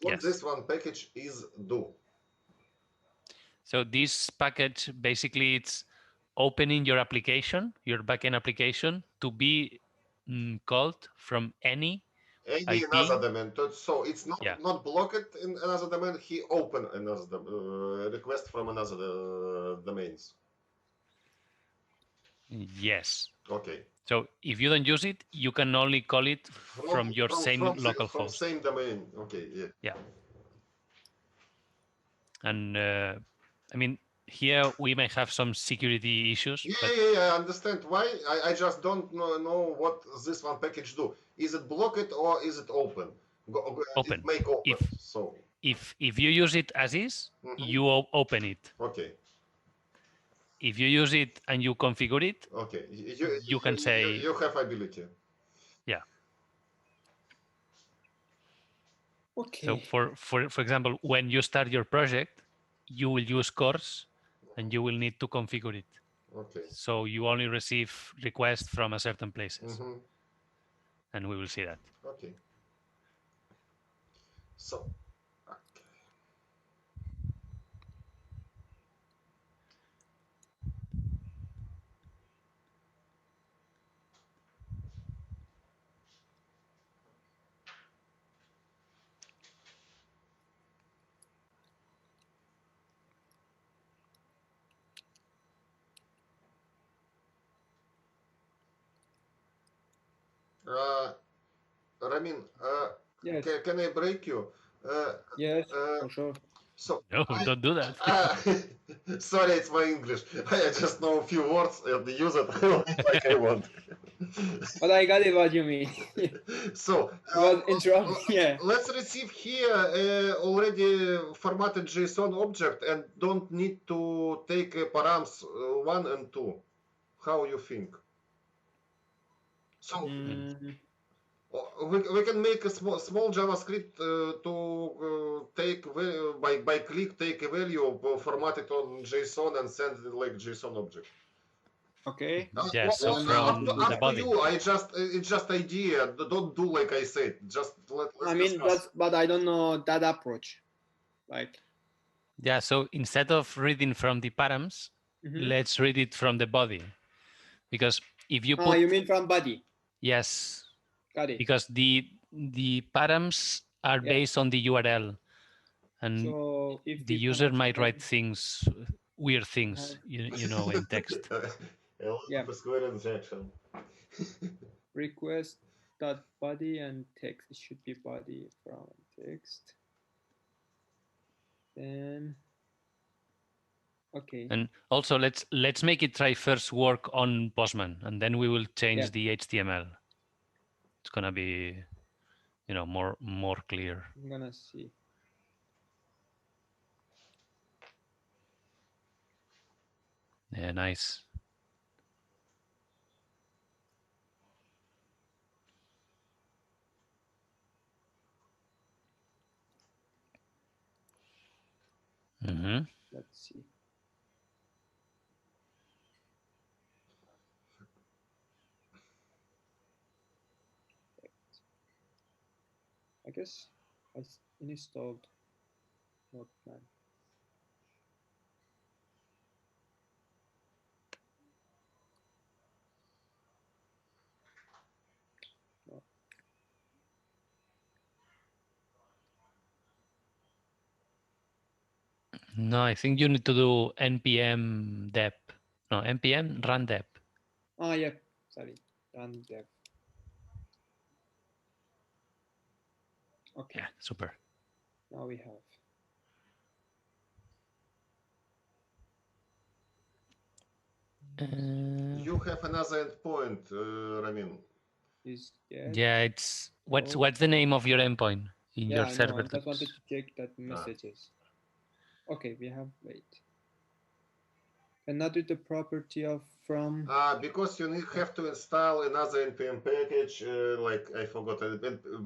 What Yes. this one package is do? So this package basically it's opening your application, your backend application, to be called from any IP. Another domain. So it's not Yeah. not blocked in another domain. He open another request from another domains. Yes. Okay. So if you don't use it, you can only call it from your same local from host. Same domain. Okay. Yeah. Yeah. And I mean, here we may have some security issues. Yeah, but I understand why. I just don't know what this one package do. Is it blocked or is it open? Open. It make open. So if you use it as is, you open it. Okay. If you use it and you configure it, Okay. You can say you have ability. Yeah. Okay. So for example, when you start your project, you will use course and you will need to configure it. Okay. So you only receive requests from a certain places. And we will see that. Okay. So Ramin, Yes. can I break you? Yes, Uh, for sure. so No, don't do that. sorry, it's my English. I just know a few words and use it like I want. But I got it what you mean. So It was interrupt. Yeah. let's receive here already formatted JSON object and don't need to take params 1 and 2. How you think? So Mm, we can make a small JavaScript to take by click take a value formatted on JSON and send it like JSON object. okay. Yeah, so Then from the Up to body. you. It's just idea. Don't do like I said. Just let's I mean, discuss. but I don't know that approach. Like, Yeah, so instead of reading from the params, mhm. let's read it from the body. Because if you Oh, put you mean from body? yes, Got it. because the params are Yeah. based on the URL, and So if the we user pass might write them, things, weird things, you know, in text. A lot Yeah. of SQL injection. request dot body and text, it should be body from text. Then okay. And also let's make it try first work on Postman, and then we will change Yeah. the HTML. It's gonna be, you know, more clear. I'm gonna see. Yeah, nice. Mm-hmm. Let's see. I guess I installed Notepad. No. No, I think you need to do npm dep. No, npm run dep. Oh yeah, sorry. Run dev. Okay. Yeah, super. Now we have. You have another endpoint, Ramin. Is get. Yeah, it's what's Oh. the name of your endpoint in Yeah, your I know. server? I just wanted to check that messages. Okay, we have wait. Cannot do the property of from. Because you have to install another npm package, like I forgot,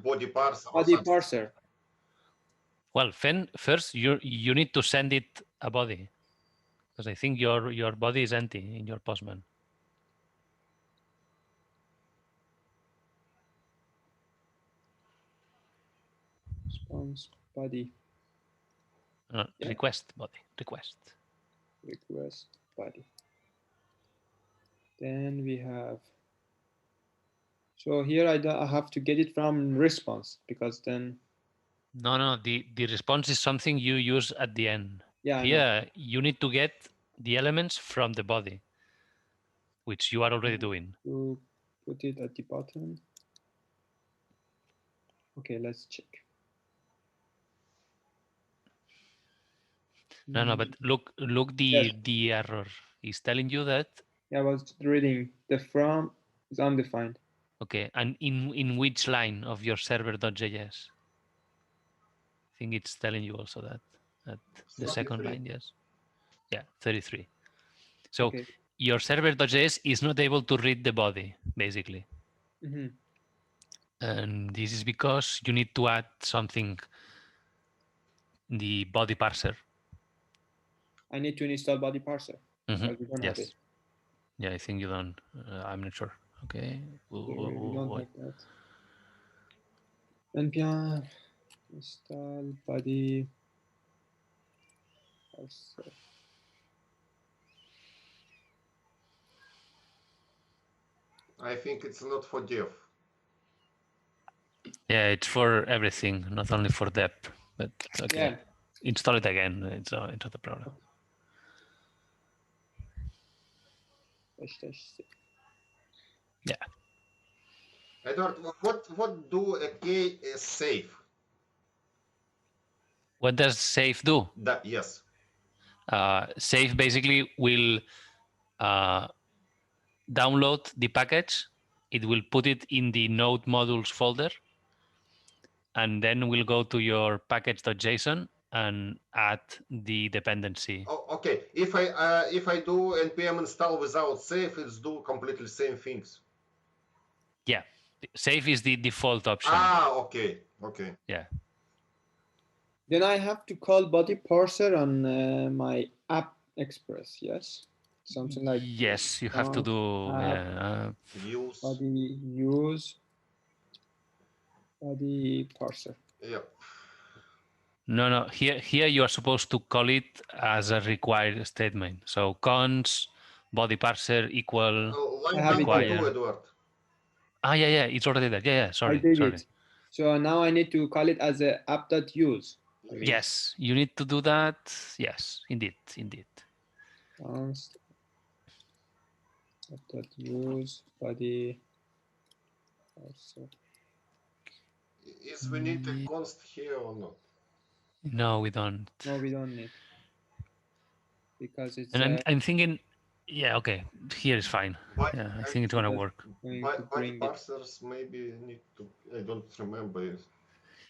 body parser. Body parser. Well, first you need to send it a body, because I think your body is empty in your Postman. Response body. Yeah. Request body. Request Body. Then we have. So here I have to get it from response because then. No. The response is something you use at the end. Yeah. Here you need to get the elements from the body, which you are already doing. To put it at the bottom. Okay, let's check. No, but look the error is telling you that. Yeah, I was reading the from is undefined. Okay, and in which line of your server.js? I think it's telling you also that at the second line, yes. Yeah, 33. So Okay. your server.js is not able to read the body, basically. Mm-hmm. And this is because you need to add something, the body parser. I need to install body parser. Mm-hmm. We don't Yes. have it. Yeah, I think you don't. I'm not sure. Okay. We don't have that. npm install body parser. I think it's not for dev. Yeah, it's for everything, not only for dep. But okay, Yeah. Install it again. It's not a problem. //. Yeah. Edward, what do a key is safe? What does safe do? That yes. Safe basically will download the package. It will put it in the node modules folder, and then we'll go to your package.json and add the dependency. Oh, okay. If I do npm install without safe, it's do completely same things. Yeah, safe is the default option. Ah, okay, okay. Yeah. Then I have to call body parser on my app express, yes? Something like Yes, you have to do Use. body use body parser. Yep. no. Here you are supposed to call it as a required statement. So cons body parser equal Line I have it number here. 2, Edward. yeah, it's already there. Yeah, I sorry. did it. So now I need to call it as a app.use. I mean, Yes, you need to do that. Yes, indeed. const app.use body parser. Is we need a const here or not? No, we don't. No, we don't need, because it's And I'm thinking, yeah, okay, here is fine. But Yeah, I think it's gonna work. going to By bring it. parsers maybe need to. I don't remember.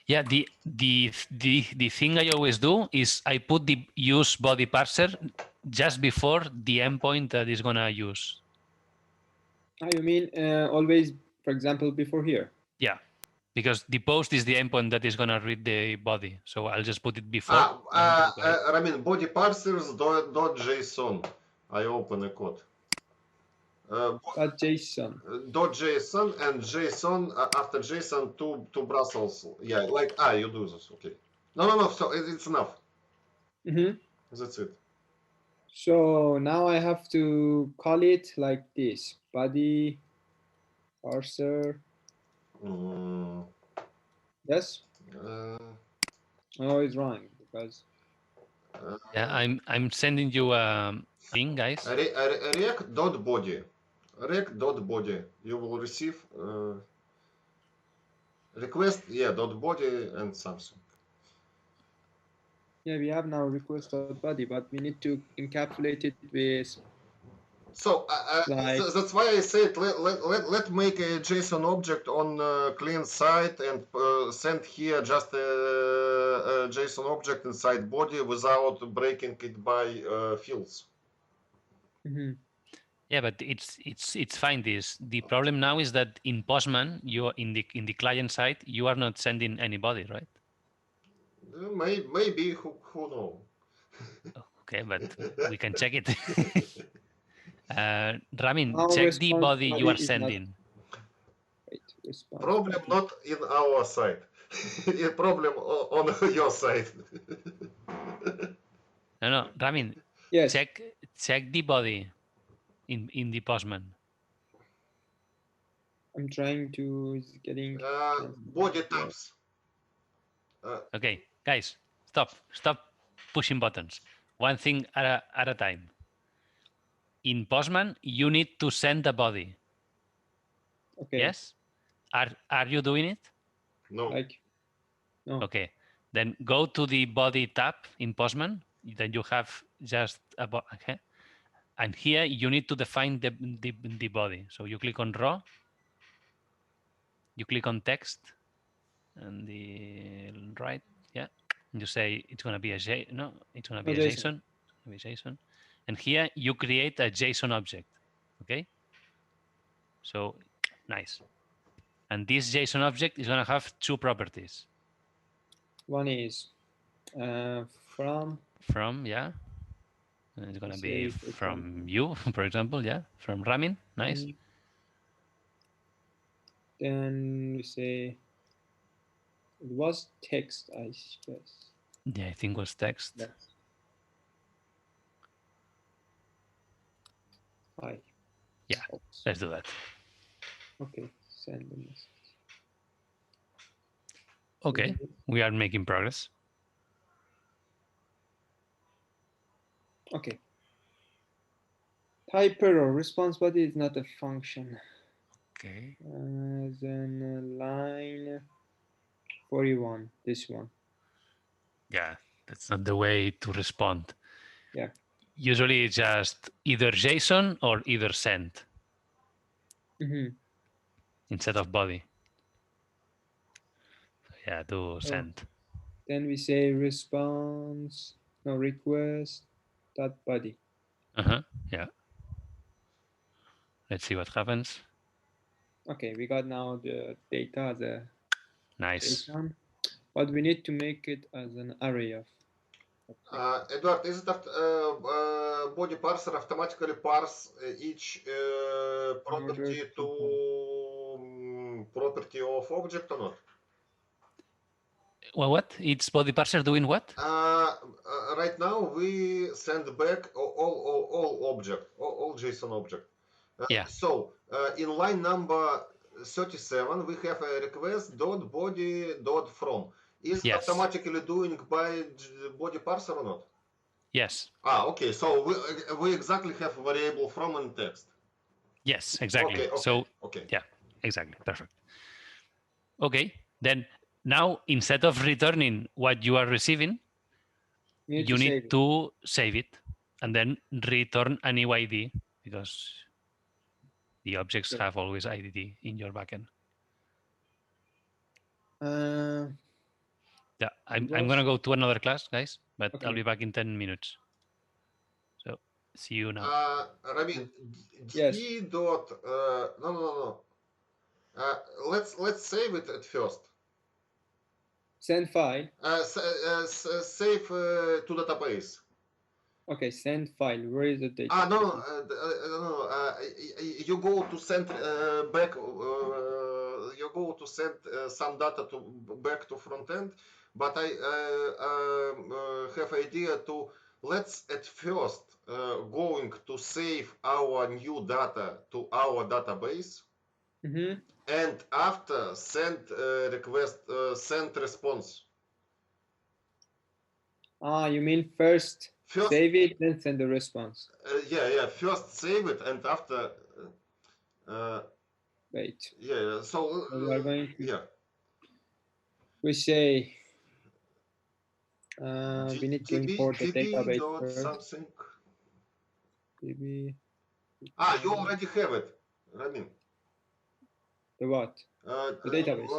Yeah, the thing I always do is I put the use body parser just before the endpoint that is gonna use. Ah, you mean always, for example, before here? Yeah, because the post is the endpoint that is gonna read the body. So I'll just put it before. I mean body parsers dot JSON. I open a code. .json. .json and JSON after JSON to Brussels. Yeah, like you do this. Okay. No. So it's enough. That's it. So now I have to call it like this: body parser. Yes. No, it's wrong because. Yeah, I'm sending you a thing, guys. Rec.body. Rec.body. You will receive request. Yeah, .body and something. Yeah, we have now request.body, but we need to encapsulate it with. So Like- that's why I said let make a JSON object on clean site and send here just a JSON object inside body without breaking it by fields. Yeah, but it's fine. The problem now is that in Postman, you are in the client side, you are not sending anybody, right? Maybe who knows. Okay, but we can check it. Ramin, Our check the response body you body are is not- sending. Wait, response Problem body. not in our side. A problem on your side. No, Ramin, Yes. check the body in the Postman. I'm trying to. It's getting. Body tabs. Okay, guys, stop pushing buttons. One thing at a time. In Postman, you need to send the body. Okay. Yes? Are you doing it? No. Like. No. Okay. Then go to the body tab in Postman. Then you have just a body. Okay. And here you need to define the body. So you click on raw. You click on text, and the right. Yeah. And you say it's gonna be a J. No, it's gonna be a JSON. JSON. And here you create a JSON object. Okay. So nice. And this JSON object is gonna have two properties. One is from. From, yeah. And it's gonna be Say from you, for example, yeah. From Ramin, nice. Then we say it was text, I guess. Yeah, I think it was text. Yes. Hi. Yeah, let's do that. Okay, send the message. Okay, we are making progress. Okay. Type error. Response body is not a function. Okay. Then line 41, this one. Yeah, that's not the way to respond. Yeah. Usually it's just either JSON or either send instead of body. Yeah, do send. Then we say response, no request, dot body. Yeah. Let's see what happens. Okay, we got now the data as a Nice. JSON, but we need to make it as an array of. Edward, is it body parser automatically parse each property to property of object or not? Well, what? It's body parser doing what? Right now we send back all object, all JSON object. Yeah. So in line number 37 we have a request dot body dot from. Is it Yes. automatically doing by body parser or not? Yes. Okay. So we exactly have variable from in text. Yes, exactly. Okay. So Okay. yeah, exactly. Perfect. Okay. Then now instead of returning what you are receiving, you need to save it and then return an new ID because the objects have always IDD in your backend. Yeah, I'm gonna go to another class, guys, but Okay. I'll be back in 10 minutes. So see you now. Ramin, Yes. db dot no. Let's save it at first. Send file. Save to database. Okay, send file. Where is the data? No. You go to send back. You go to send some data to back to front end, but I have idea to let's at first going to save our new data to our database, and after send request send response. You mean first save it, then send the response. Yeah. First save it, and after. Wait. Yeah. So we are going to. Yeah. We say we need to import the database first. Something. DB. You already have it, Ramin. The what? The database.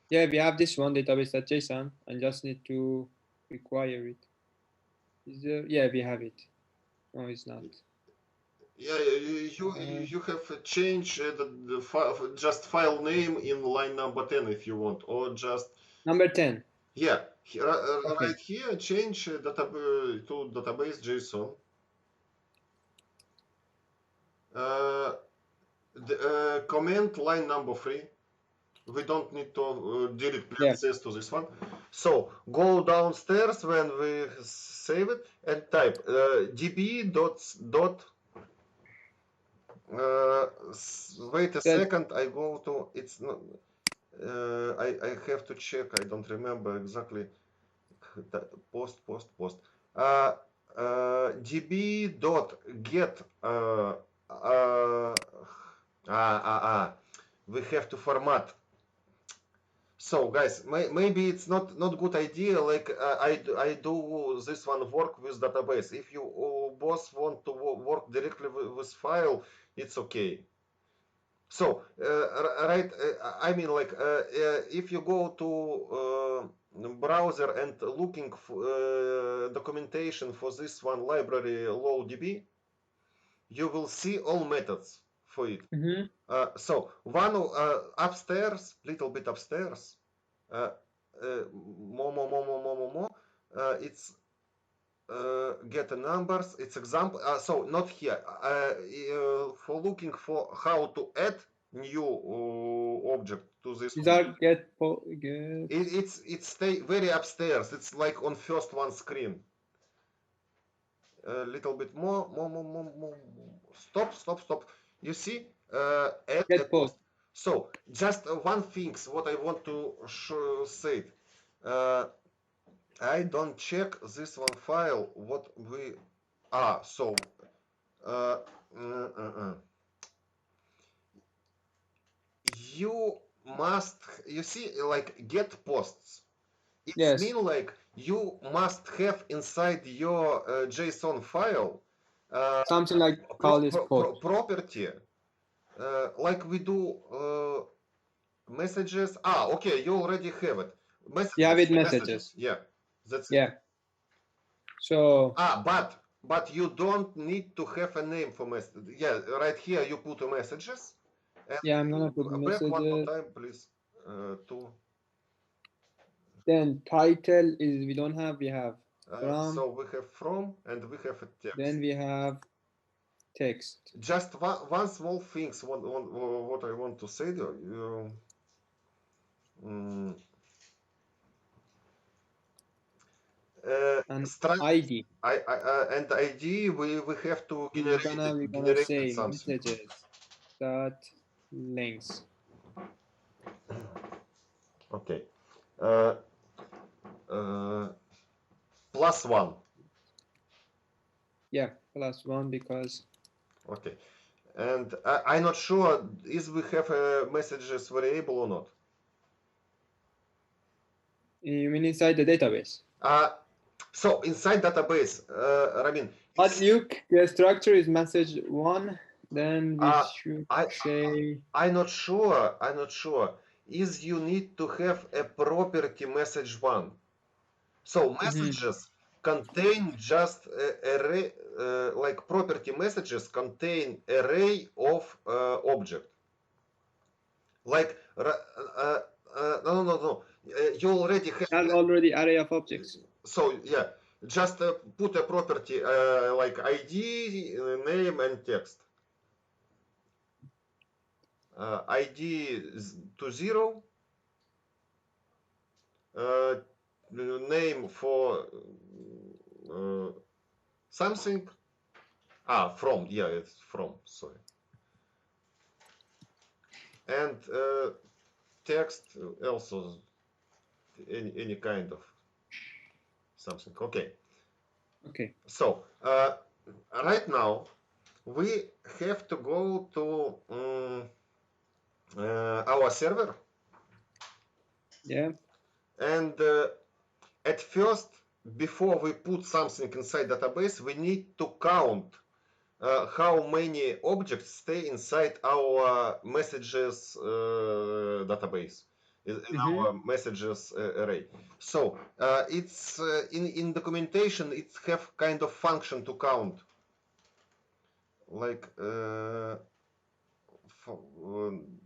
Yeah, we have this one database.json and just need to require it. Is there? Yeah, we have it. No, it's not. Yeah, you have changed the file, just file name in line number 10 if you want, or just number 10. Yeah, right here change to database JSON. Comment line number 3. We don't need to directly access to this one. So go downstairs when we save it and type db dot. Wait a second. I go to. It's not. I have to check. I don't remember exactly. Post. db dot get. We have to format. So guys, maybe it's not good idea. Like I do this one work with database. If you both want to work directly with file, it's okay. So right, I mean like if you go to browser and looking for documentation for this one library LowDB, you will see all methods for it. So one upstairs, little bit upstairs, it's get numbers. It's example. So not here. For looking for how to add new object to this. These are get. It's stay very upstairs. It's like on first one screen. A little bit more. Stop. You see? Add Get post. So just one thing. What I want to say. I don't check this one file. What we so you must, you see, like get posts. It Yes. means like you must have inside your JSON file Something like call this post. property, like we do messages. Okay, you already have it. Messages, You have it messages. Yeah, that's it. Yeah. So But you don't need to have a name for message. Yeah, right here you put messages. And yeah, I'm gonna put back one more messages. time, please. Then title is we don't have. We have from. So we have from and we have a text. Then we have text. Just one small thing. What I want to say to you. And String ID. and ID we have to generate We're gonna say messages dot links. Okay. +1. Yeah, +1 because. Okay. And I'm not sure if we have a messages variable or not. You mean inside the database? So inside database, Ramin. But the structure is message 1. Then we should say. I'm not sure. Is you need to have a property message 1. So messages contain just array, like property messages contain array of object. Like no. You already have. Have already array of objects. So yeah, just put a property like ID, name, and text. ID to 0. Name for something. From. Yeah, it's from. Sorry. And text also any kind of something. Okay. So right now we have to go to our server. Yeah. And at first, before we put something inside database, we need to count how many objects stay inside our messages database, in our messages array. So it's in documentation, it have kind of function to count, like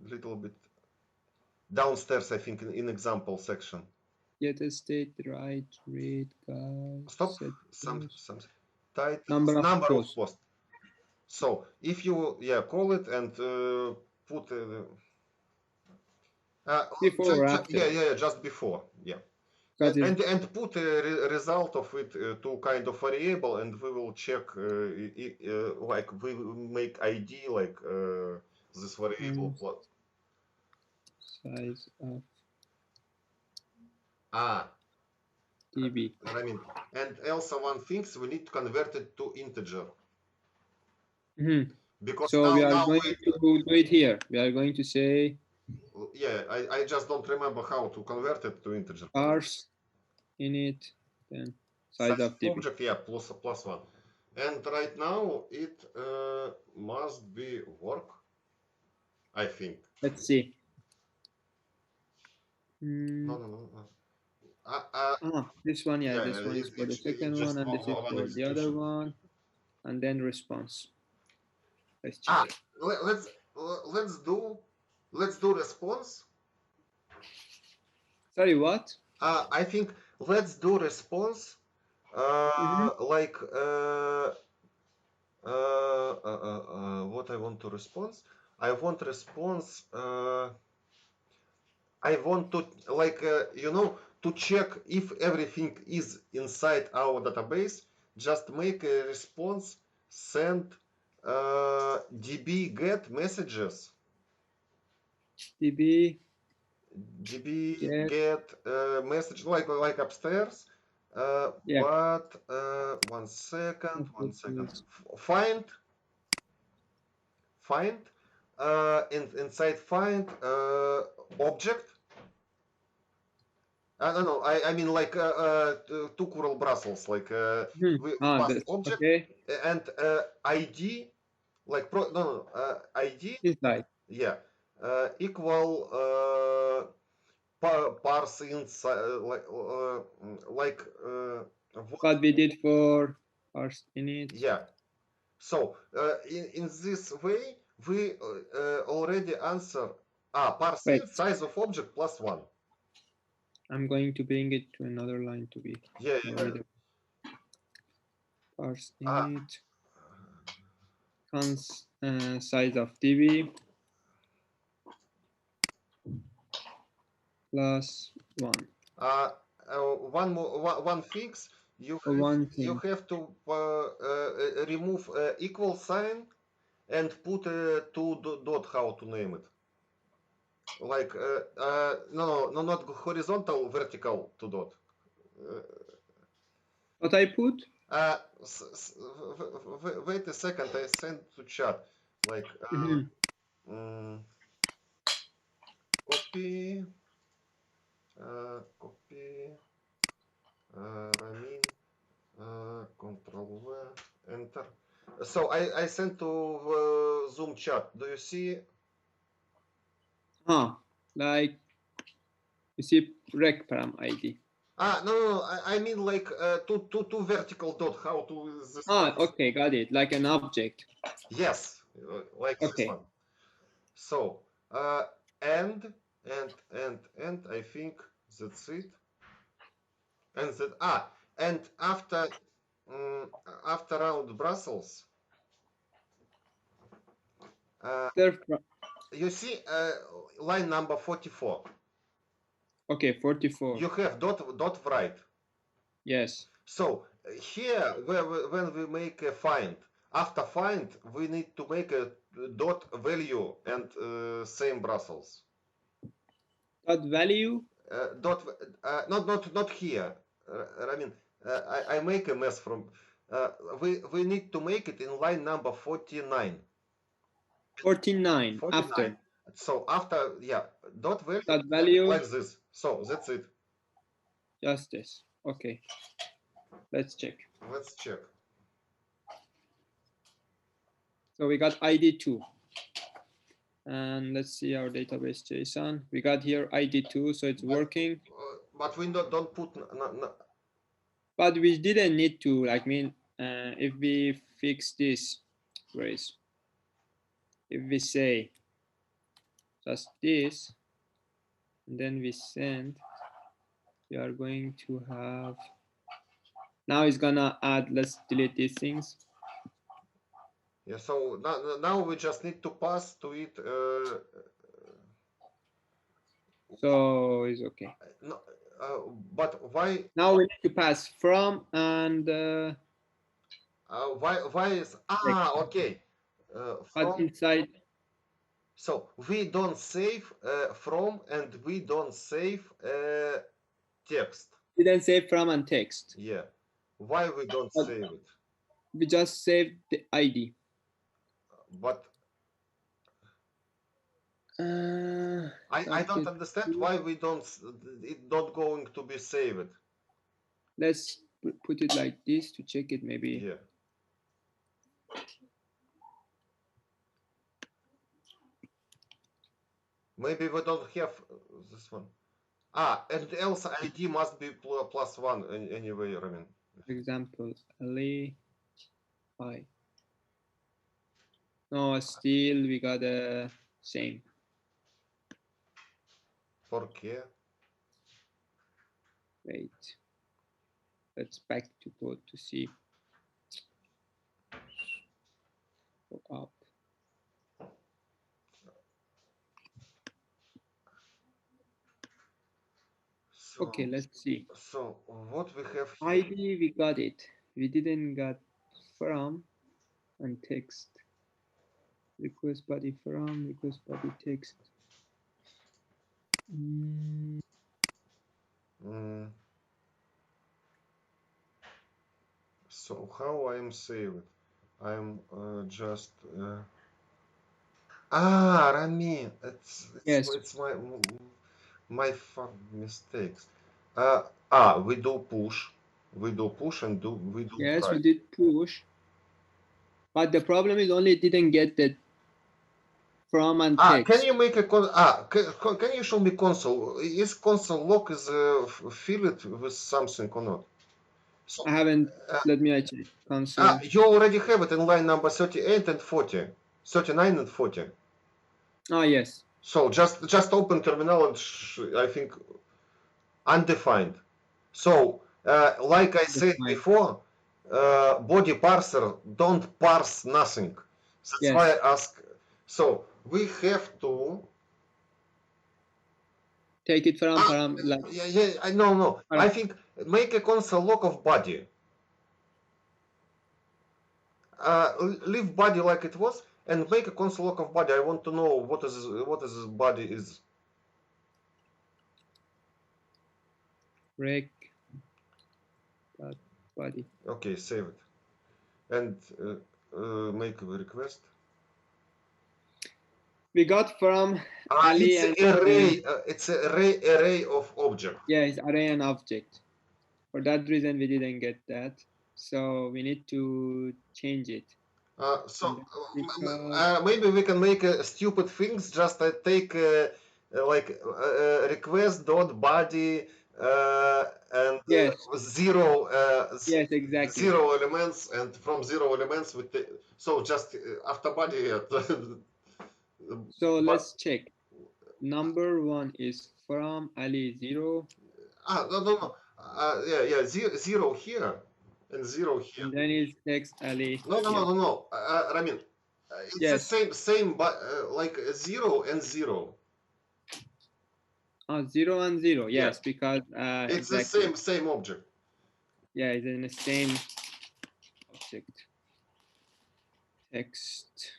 little bit downstairs, I think, in example section. Get a state, right, read, guys. Stop. Some title, number of posts. So if you call it and put before or after? Yeah, just before. Yeah. And put a result of it to kind of variable, and we will check like we make ID like this variable plot. Size of DB. I mean, and also one thing, we need to convert it to integer. Because so we are going to do it here. We are going to say. Yeah, I just don't remember how to convert it to integer. Parse init, then size of DB. Object, yeah, +1. And right now it must be work, I think. Let's see. No. This one, this one is for the second one, and this is for the other one, and then response. Let's check. Let's do response. Sorry, what? I think let's do response. Like what I want to response. I want response. I want to to check if everything is inside our database. Just make a response. Send db get messages. db get message like upstairs. But 1 second. Find inside find object. No, I mean like two curl Brussels, like we pass This, object okay. and ID, like ID, Inside. yeah, equal parse inside, like What we did for parse init. yeah. So in this way we already answer parse Wait. in size of object +1. I'm going to bring it to another line to be Yeah, more readable. Parse Ah. init cons size of db +1. One fix, you One you thing. have to remove equal sign and put two dot, how to name it, like no, not horizontal, vertical two dot. What I put? Wait a second, I sent to chat, like copy Ramin, Control V, enter. So I sent to Zoom chat. Do you see? Like you see rec param ID. No, I mean like two vertical dot. How to this? Okay, got it. Like an object. Yes, like Okay. this one. So and I think that's it. And that and after round Brussels, you see line number 44. Okay, 44. You have dot right. Yes. So here, when we make a find, after find, we need to make a dot value and same Brussels. Dot value? Dot, not here. I mean, I make a mess from. We need to make it in line number 49. 49. 49. After. So after, yeah, dot Dot value like this. So that's it. Just this. Okay. Let's check. Let's check. So we got ID2. And let's see our database JSON. We got here ID2, so it's working. But we don't put. But we didn't need to, like, if we fix this, Grace, if we say just this, and then we send, we are going to have, now it's gonna add, let's delete these things. Yeah, so now we just need to pass to it. So it's okay. No, but why? Now we need to pass from and. Why is okay? But inside. So we don't save from and we don't save text. We didn't save from and text. Yeah. Why we don't save it? We just saved the ID. But I don't understand why we don't. It's not going to be saved. Let's put it like this to check it. Maybe. Yeah. Maybe we don't have this one. And else ID must be +1 anyway, Ramin. For example, LA I. No, still we got the same. For care. Wait. Let's back to code to see. Go up. So, okay, let's see. So what we have here? ID, we got it. We didn't got from and text. Request body from, request body text. So how I'm saved? I'm just Ramin, Yes. it's my mistakes. We do push, and we do Yes, we try. did push, but the problem is only it didn't get the from and Can text. you make a can you show me console? Is console log is filled with something or not? So, I haven't. uh, Let me check console. you already have it in line number 38 and 40, 39 and 40. Yes. So just open terminal and I think undefined. So like I said Defined. before, body parser don't parse nothing. That's why Yes. I ask. So we have to. Take it from like Yeah. No. I think make a console log of body. Leave body like it was and make a console log of body. I want to know what is this body is. rec dot body. Okay, save it and make a request. We got from Ali It's and array. It's an array of object. yeah, it's array and object. For that reason, we didn't get that. So we need to change it. Maybe we can make stupid things. Just take request dot body and Yes. zero Yes, exactly. zero elements, and from zero elements we take. So just after body. So let's check. Number one is from Ali 0. No. Yeah. Zero here and zero here. And then is text Ali. No. Ramin, it's the Yes. same, but like 0 and 0. 0 and 0. Yeah. Yes, because It's exactly. the same object. Yeah, it's in the same object. Text.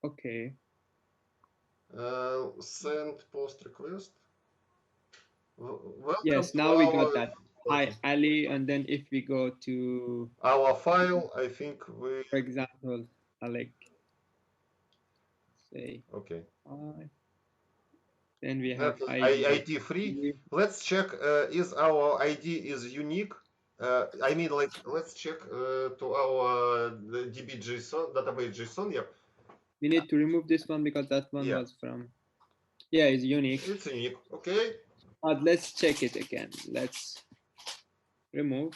Okay. Send post request. Welcome Yes, to now we got our that. Hi, Ali. And then if we go to, our file, I think we. for example, Alec, say Okay. hi. Then we That have ID. ID free. Let's check is our ID is unique. I mean, like, let's check to our DB.json database JSON. Yep. We need to remove this one because that one Yeah. was from, yeah, it's unique. It's unique. Okay. But let's check it again. Let's remove.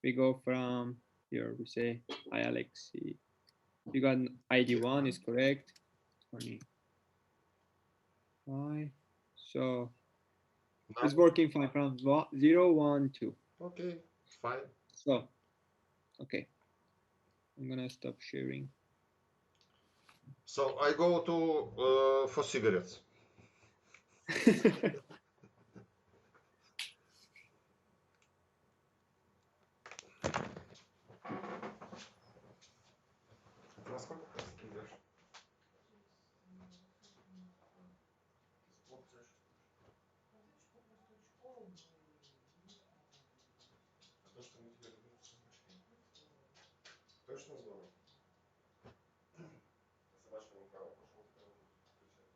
We go from here, we say, hi, Alex. You got ID 1 is correct. 20. Why? So it's working fine from 0, 1, 2. Okay, fine. So, okay. I'm gonna stop sharing. So I go to for cigarettes. Точно здорово. Собачка Николай пошел в первую включать.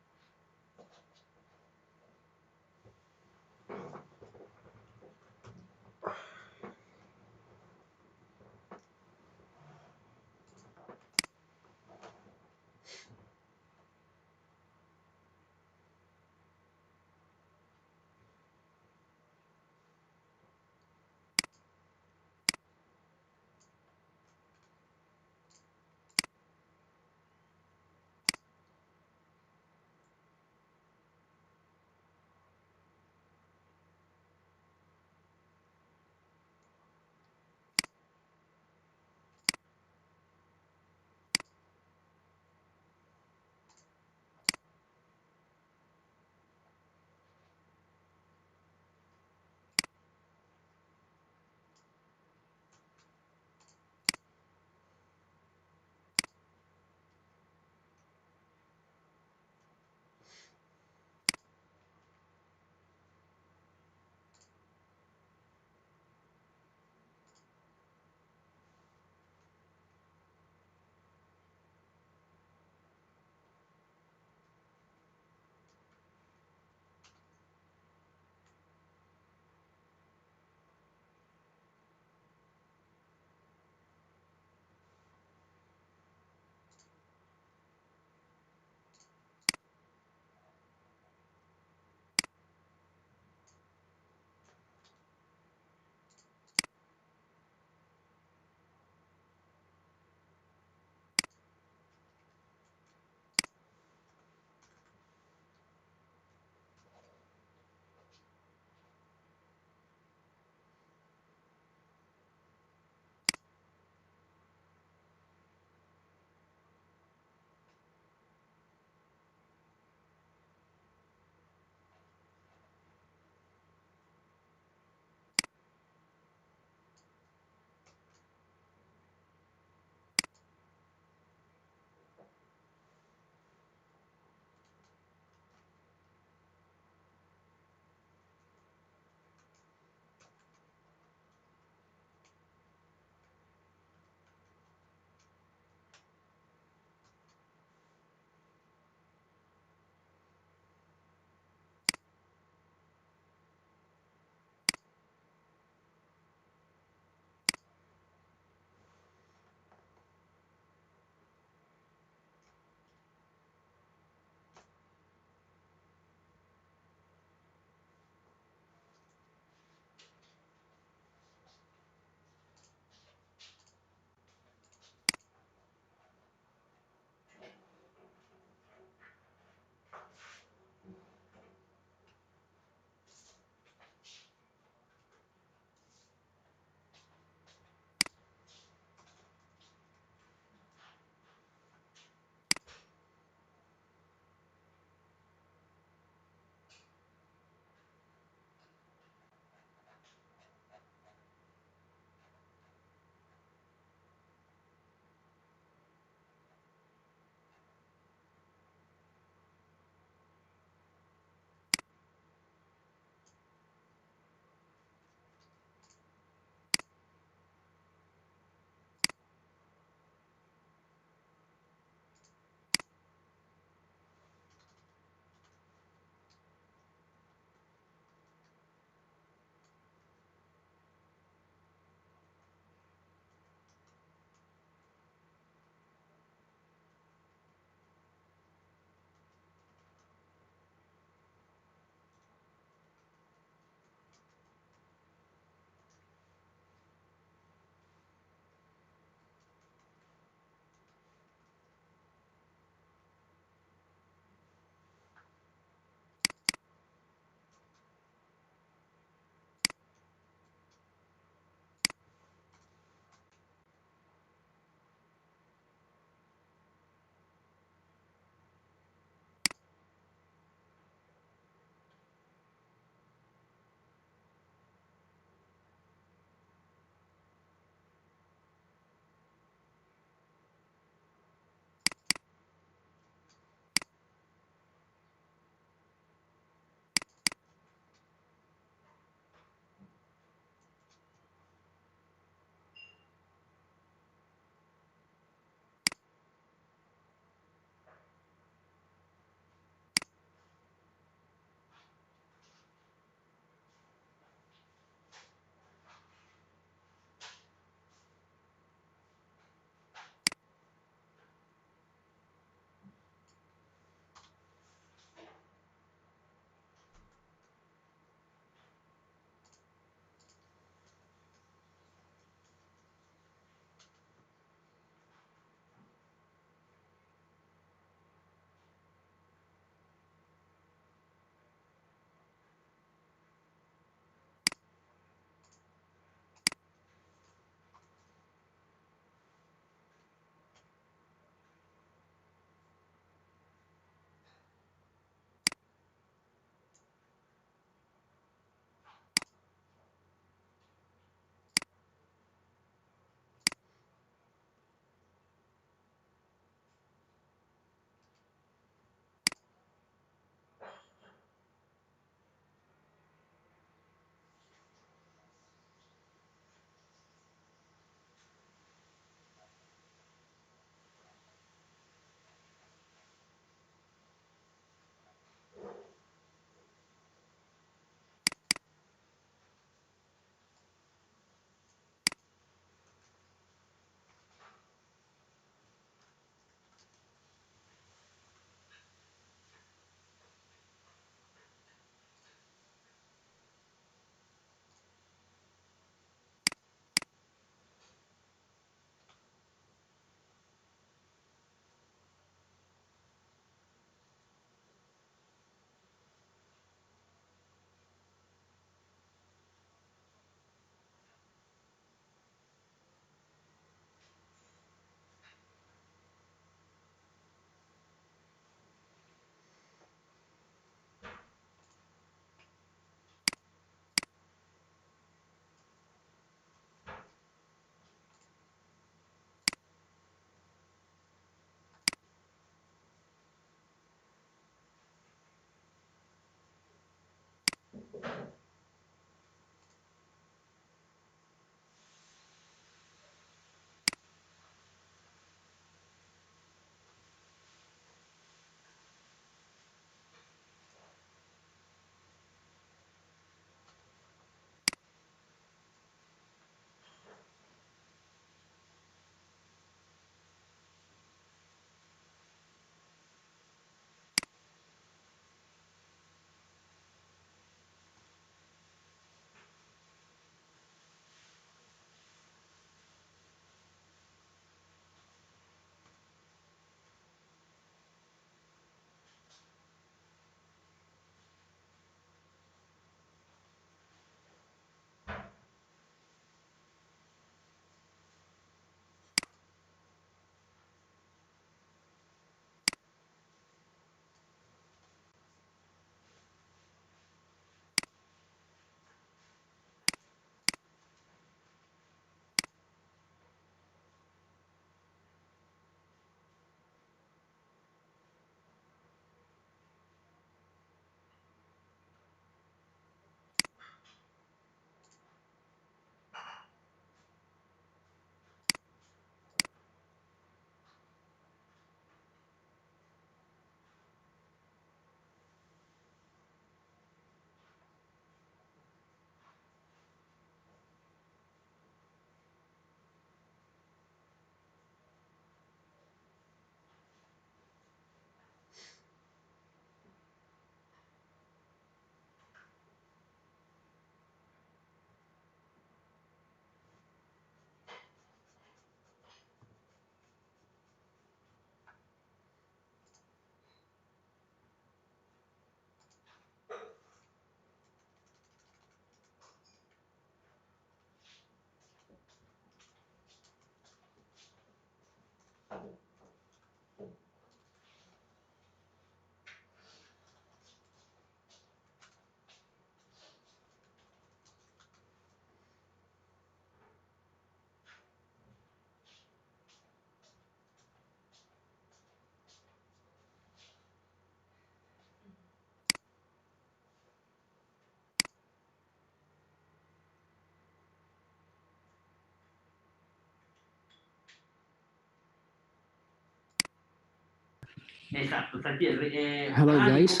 Esatto, Saltieri, Hello guys,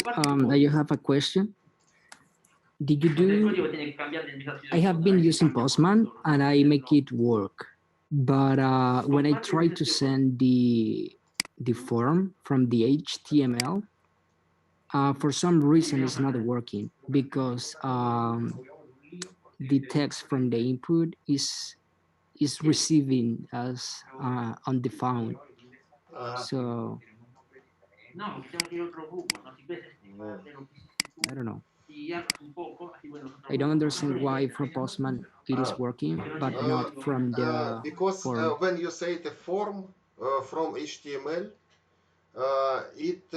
I have a question. Did you il do? codice tiene che cambiare l'identificazione I have been using Postman and I make it work, but when I try to send the form from the HTML, for some reason it's not working because the text from the input is receiving as undefined. So No, perché siamo io lo gruppo, non si pensa I don't know. un poco, así bueno, I don't understand why for Postman it is working, but not from the because form. when you say the form from HTML, it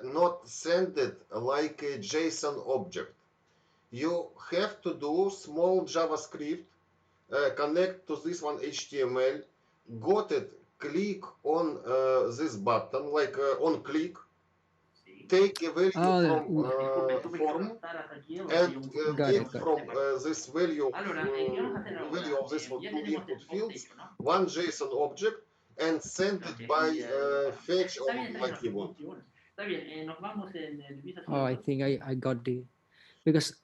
not send it like a JSON object. You have to do small JavaScript, connect to this one HTML, got it, click on this button, like on click, take a value from form, and Got give it, got from this value value of this two input fields one JSON object and send it by fetch or like you want. Oh, I think I got the because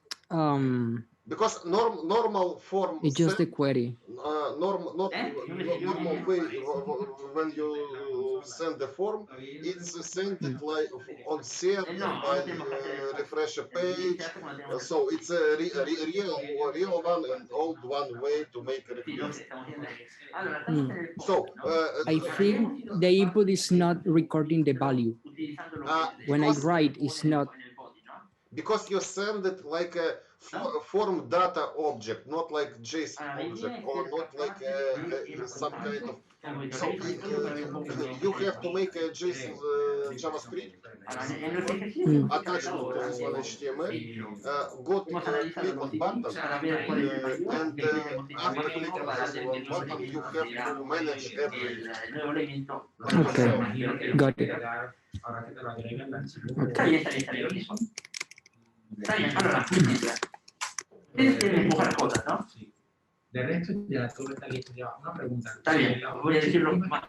Because normal form it's just the send, query. normal way when you send the form, it's sent it like on server by refresh a page. So it's a real one and old one way to make a request. So I think the input is not recording the value. When I because write, it's not. because you send it like a form data object, not like JSON object or not like some kind of. So you have to make a JSON JavaScript attached to this one HTML. Go to click on button, and after clicking on this one button, you have to manage everything. Okay, got it. Okay. Está bien, allora, quindi, tienes muchas cosas, ¿no? Del resto ya todo está listo. Ya una pregunta. Está bien, voy a decirlo más.